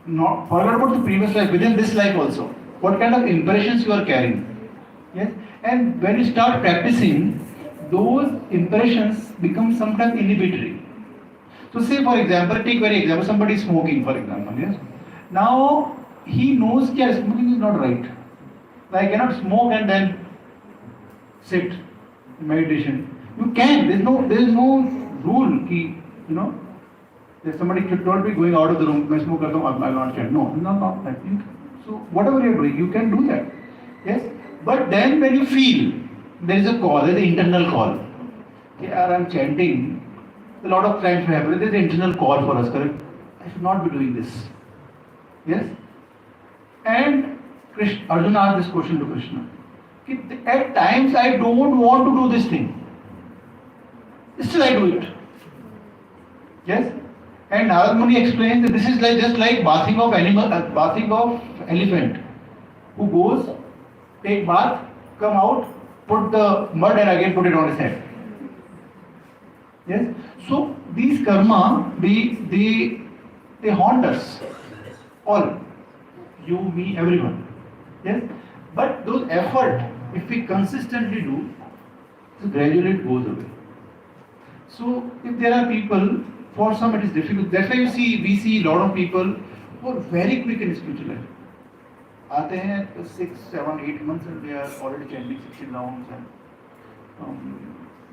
Not forget about the previous life, within this life also. What kind of impressions you are carrying. Yes, and when you start practicing, those impressions become sometimes inhibitory. So say for example, take very example, somebody is smoking, for example, yes. Now he knows that smoking is not right. I cannot smoke and then sit in meditation. You can. There is no rule. You know, if somebody should not be going out of the room. I smoke. I will not chant. No, not that. So whatever you are doing, you can do that. Yes. But then when you feel there is a call, there is an internal call. Yeah, I am chanting. A lot of times we have. There is an internal call for us. Correct. I should not be doing this. Yes. And Arjuna asked this question to Krishna. At times I don't want to do this thing. Still I do it. Yes? And Narad Muni explains that this is just like bathing of elephant, who goes, take bath, come out, put the mud and again put it on his head. Yes? So these karma, they haunt us. All. You, me, everyone. Yes? But those effort, if we consistently do, so gradually it goes away. So if there are people, for some it is difficult. That's why we see a lot of people who are very quick in spiritual life. आते हैं 6, 7, 8 months and they are already chanting 16 rounds and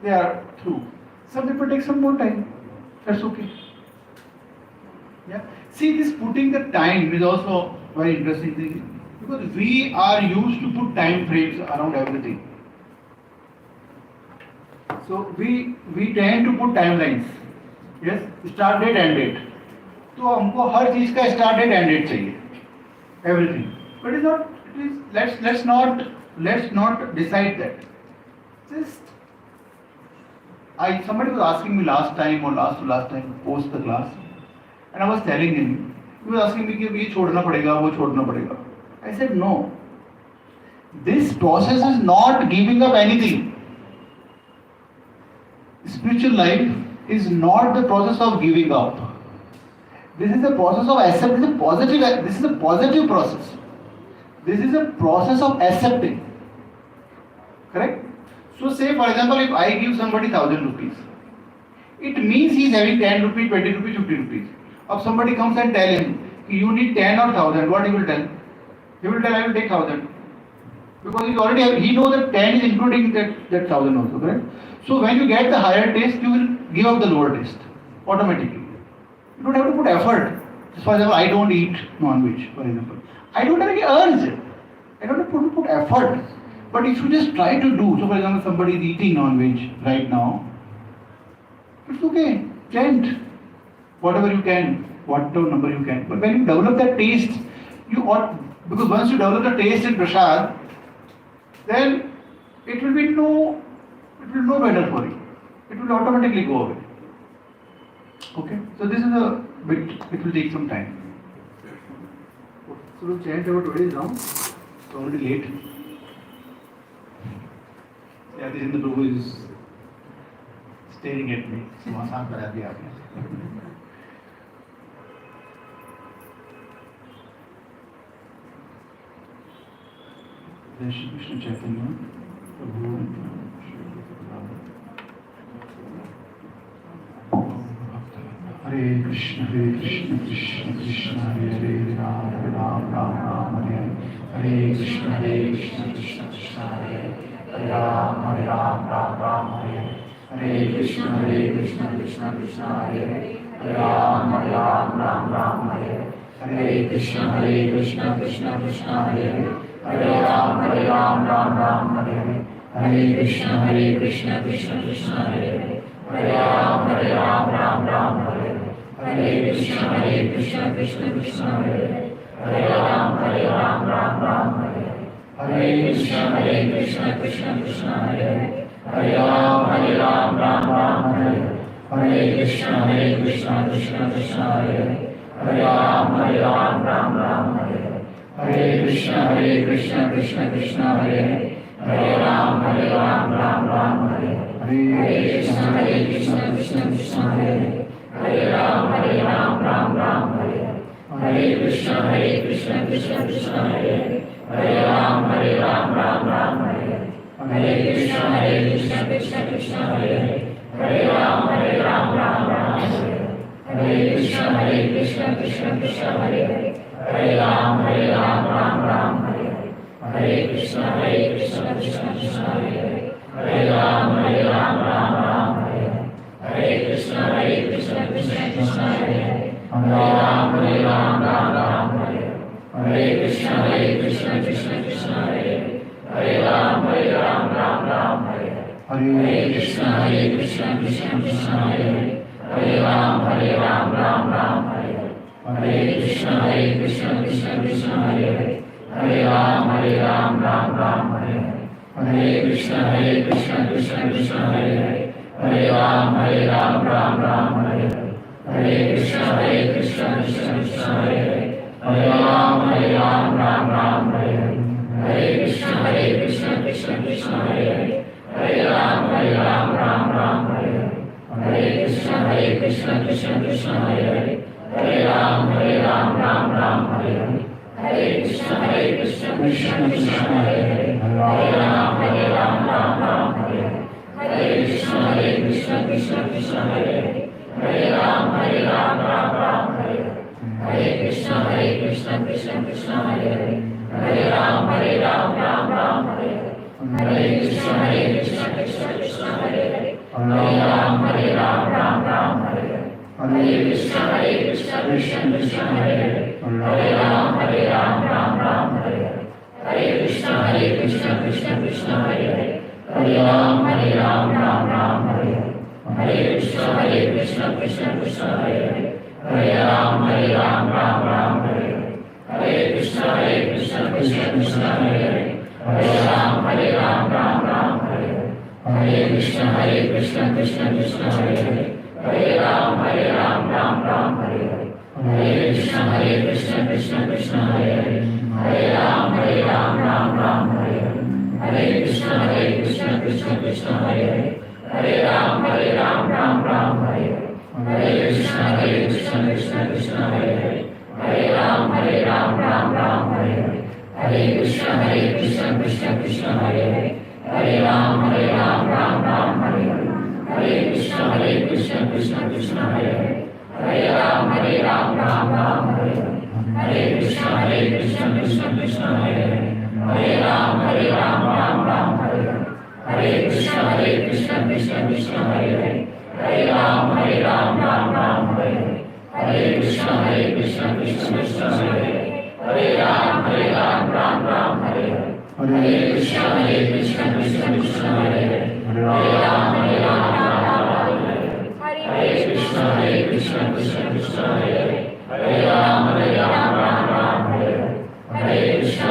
they are through. Some people take some more time. That's okay. Yeah. See, this putting the time is also very interesting thing, because we are used to put time frames around everything. So we tend to put timelines. Yes, start date, end date. तो हमको हर चीज का start date, end date चाहिए. Everything. But it's not. Let's not decide that. Just somebody was asking me last time or last to last time post the class, and I was telling him. He was asking me कि ये छोड़ना पड़ेगा, वो छोड़ना पड़ेगा. I said no. This process is not giving up anything. Spiritual life is not the process of giving up. This is a process of acceptance. This is a positive process. This is a process of accepting. Correct? So say for example, if I give somebody 1,000 rupees, it means he is having 10 rupees, 20 rupees, 50 rupees. If somebody comes and tell him, you need 10 or 1,000, what he will tell? He will tell, I will take 1,000. Because he knows that 10 is including that 1000 also, correct? So when you get the higher taste, you will give up the lower taste automatically. You don't have to put effort. For example, I don't eat non-veg, for example. I don't have any urge. I don't have to put effort. But if you just try to do, so for example, somebody is eating non-veg right now, it's okay. Chant whatever you can, whatever number you can. But when you develop that taste, because once you develop the taste in prasad, then it will no better for you. It will automatically go away. Okay? So this is a bit, it will take some time. So we'll chant about what is now. It's already late. Yeah, this Hindu Prabhu is staring at me. So आसान करा दिया आपने. जय श्री कृष्ण चैतन्य प्रभु हरे Krishna Krishna Krishna Hare Hare Ram Ram Ram Ram Hare Hare Krishna Krishna Krishna Hare Hare Ram Ram Ram Hare Hare Krishna Krishna Krishna Hare Hare Ram Ram Hare Hare Krishna Krishna Krishna Hare Hare Ram Ram Hare Hare Krishna Krishna Krishna Hare Hare Ram Ram Hare Hare Krishna Krishna Krishna Hare Hare Ram Ram Hare Hare Krishna Krishna Krishna Hare Hare Ram Ram Hare Hare Krishna Krishna Krishna Hare Hare Ram Ram Hare Hare Krishna Krishna Krishna Hare Hare Ram Ram Hare Hare Krishna Krishna Krishna Hare Hare Ram Ram Hare Hare Krishna Krishna Krishna Hare Hare Ram Ram Hare Hare Krishna Krishna Krishna Hare Hare Ram Ram Hare Hare Krishna Krishna Krishna Hare Hare Ram Ram Hare Hare Krishna Krishna Krishna Hare Hare Ram Ram Hare Hare Krishna Krishna Krishna Hare Hare Ram Hare Hare Krishna Krishna Krishna Hare Hare Ram Ram Hare Hare Krishna Krishna Krishna Hare Hare Ram Ram Hare Hare Krishna Krishna Krishna Hare Hare Ram Ram Hare Hare Krishna Krishna Krishna Hare Hare Ram Ram Hare Hare Krishna Krishna Krishna Hare Hare Ram Ram Hare Hare Krishna Krishna Krishna Hare Hare Ram Ram Hare Hare Krishna Krishna Krishna Hare Hare Ram Ram Hare Hare Krishna Krishna Krishna Hare Hare Ram Ram Hare Hare Krishna Krishna Krishna Hare Hare Ram Ram Hare Hare Krishna Krishna Krishna Hare Hare Ram Ram Hare Hare Krishna Krishna Krishna Hare Hare Ram Ram Hare Hare Krishna Krishna Krishna Hare Hare Ram Ram Hare Hare Krishna Krishna Krishna Hare Hare Ram Ram Hare Hare Krishna Krishna Krishna Hare Hare Ram Ram Hare Hare Krishna Krishna Krishna Hare Hare Ram Ram Hare Hare Krishna Krishna Krishna Hare Hare Ram Ram Hare Hare Krishna Krishna Krishna Hare Hare Ram Ram Hare Hare Krishna Krishna Krishna Hare Hare Ram Ram Hare Hare Krishna Krishna Krishna Hare Hare Ram Ram Hare Hare Krishna Krishna Krishna Hare Hare Ram Ram Hare Hare Krishna Krishna Krishna Hare Hare Ram Ram Hare Hare Krishna Krishna Krishna Hare Hare Ram Krishna Krishna Krishna Hare Hare, Hare Ram Ram Ram Hare Hare, Hare Krishna Krishna Krishna Hare Hare, Hare Ram Ram Ram Hare Hare, Hare Krishna Krishna Krishna Hare Hare, Hare Ram Ram Ram Hare Hare, Hare Krishna Krishna Krishna Hare Hare, Hare Ram Ram Hare Hare, Hare Krishna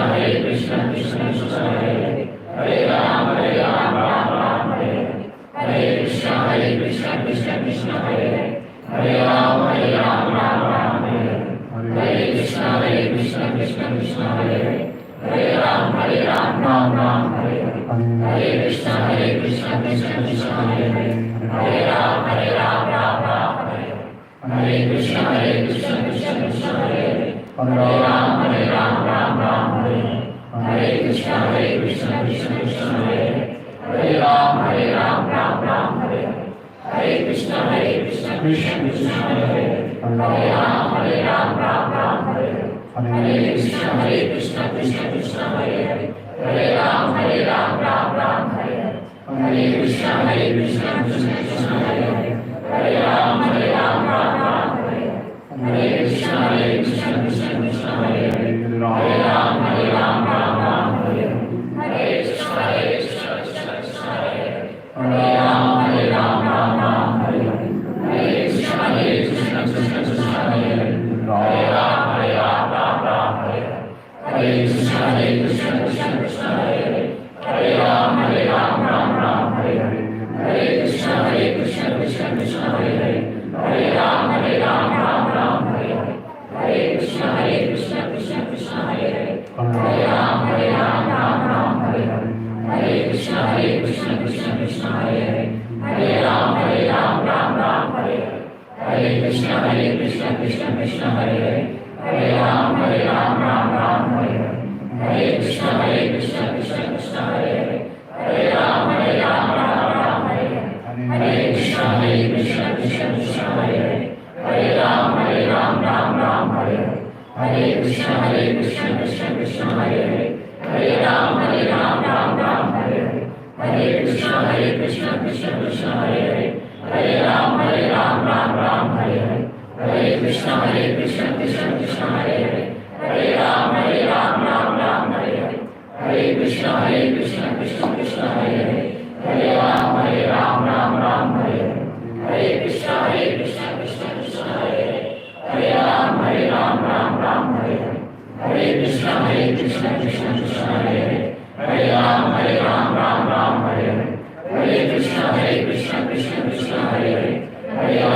Krishna Krishna Hare Hare, Hare Ram Ram Hare Hare, Hare Krishna Krishna Krishna Hare Hare, Hare Ram Ram Hare Hare, Hare Krishna Krishna Krishna Hare Hare, Hare Ram Ram Hare Hare, Hare Krishna Krishna Krishna Hare Hare, Hare Ram Ram Hare Hare, Hare Krishna Krishna Krishna Hare Hare, Hare Ram Ram Hare Hare, Hare Krishna Krishna Krishna Hare Hare, Hare Ram Ram Hare Hare, Hare Krishna Krishna Krishna Hare Hare, Hare Ram Ram Hare Hare, Hare Krishna Krishna Krishna Hare Hare, Hare Ram Ram Hare Hare, Hare Krishna Krishna Krishna Hare Hare, Hare Ram Ram Hare Hare, Hare Krishna Krishna Krishna Hare Hare, Hare Ram Ram Hare Hare, Hare Krishna Krishna Krishna Hare Hare, Hare Ram Ram Hare Hare, Hare Krishna Krishna Krishna Hare Hare, Hare Ram Ram Hare Hare, Hare Krishna Krishna Krishna Hare Hare, Hare Ram Ram Hare Hare, Hare Krishna Krishna Krishna Hare Hare, Hare Ram Ram Hare Hare, Hare Krishna Krishna Krishna Hare Hare, Hare Ram Ram Hare Hare, Hare Krishna Krishna Krishna Hare Hare, Hare Ram Ram Hare Hare, Hare Krishna Krishna Krishna Hare Hare, Hare Ram Ram Hare Hare, Hare Krishna Krishna Krishna Hare Hare, Hare Ram Ram Hare Hare, Hare Krishna Krishna Krishna Hare Hare, Hare Ram Ram Hare Hare, Hare Krishna Krishna Krishna Hare Hare, Hare Ram Ram Hare Hare, Hare Krishna Krishna Krishna Hare Hare, Hare Ram Ram Hare Hare, Hare Krishna Krishna Krishna Hare Hare, Hare Ram Ram Hare Hare, Hare Krishna Krishna Krishna Hare Hare, Hare Ram Ram Hare Hare, Hare Krishna Krishna Krishna Hare Hare, Hare Ram Ram Hare Hare, Hare Krishna Krishna Krishna Hare Hare, Hare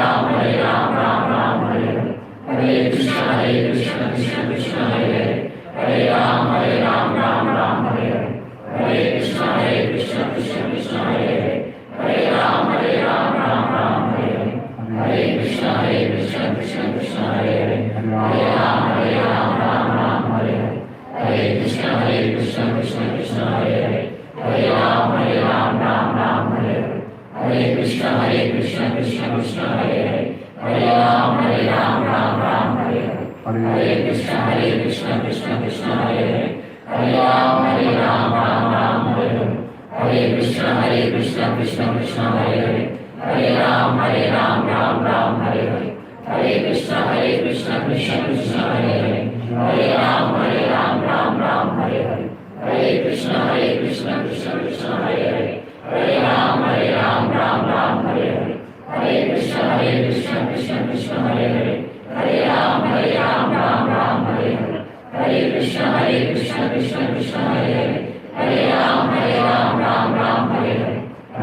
Ram Ram Hare Hare, Hare Krishna Krishna Krishna Hare Hare, Hare Ram Ram Hare Hare, Hare Krishna Krishna Krishna Hare Hare, Hare Ram Ram Hare Hare, Hare Krishna Krishna Krishna Hare Hare, Hare Ram Ram Hare Hare, Hare Krishna Krishna Krishna Hare Hare, Hare Ram Ram Hare Hare, Hare Krishna Krishna Krishna Hare Hare, Hare Ram Ram Hare Hare, Hare Krishna Krishna Krishna Hare Hare, Hare Ram Ram Hare Hare, Hare Krishna Krishna Krishna Hare Hare, Hare Ram Ram Hare Hare, Hare Krishna Krishna Krishna Hare Hare, Hare Ram Ram Hare Hare, Hare Krishna Krishna Krishna Hare Hare, Hare Ram Ram Hare Hare, Hare Krishna Krishna Krishna Hare Hare, Hare Ram Ram Hare Hare, Hare Krishna Krishna Krishna Hare Hare, Hare Ram Ram Hare Hare,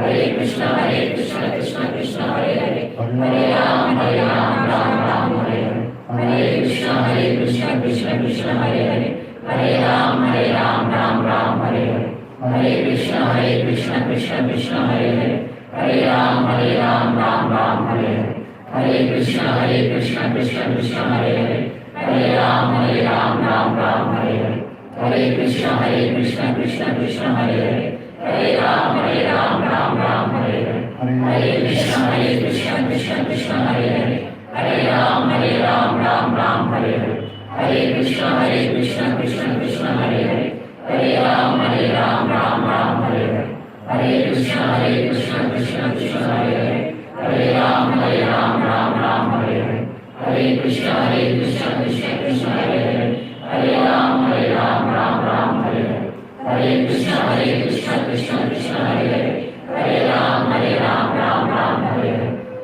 Hare Krishna Krishna Krishna Hare Hare, Hare Ram Ram Hare Hare, Hare Krishna Krishna Krishna Hare Hare, Hare Ram Ram Hare Hare, Hare Krishna Krishna Krishna Hare Hare, Hare Ram Ram Hare Hare, Hare Krishna Krishna Krishna Hare Hare, Hare Ram Ram Hare Hare, Hare Krishna Krishna Krishna Hare Hare, Hare Ram Ram Hare Hare, Hare Krishna Krishna Krishna Hare Hare, Hare Ram Ram Hare Hare, Hare Krishna Krishna Krishna Hare Hare, Hare Ram Ram Hare Hare, Hare Krishna Krishna Krishna Hare Hare, Hare Ram Ram Hare Hare, Hare Hare Krishna Krishna Krishna Hare Hare Ram Ram Hare Hare Hare Krishna Krishna Krishna Hare Hare Ram Ram Hare Hare Hare Krishna Krishna Krishna Hare Hare Ram Ram Hare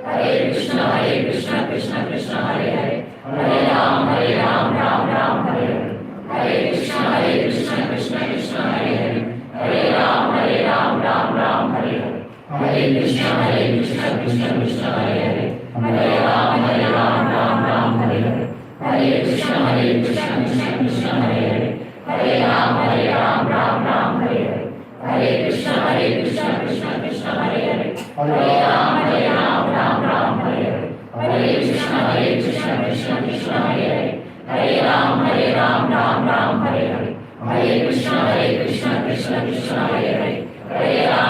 Hare Hare Krishna Krishna Krishna Hare Hare Ram Ram Hare Hare Hare Krishna Krishna Krishna Hare Hare Ram Ram Hare Hare Hare Krishna Krishna Krishna Hare Hare Ram Ram Hare Hare Hare Krishna Krishna Krishna Hare Hare Ram Ram Hare Hare Hare Krishna Krishna Krishna Hare Hare Ram Ram Hare Hare Hare Krishna Krishna Krishna Hare Hare Ram Ram Hare Hare Hare Krishna Krishna Krishna Hare Hare Ram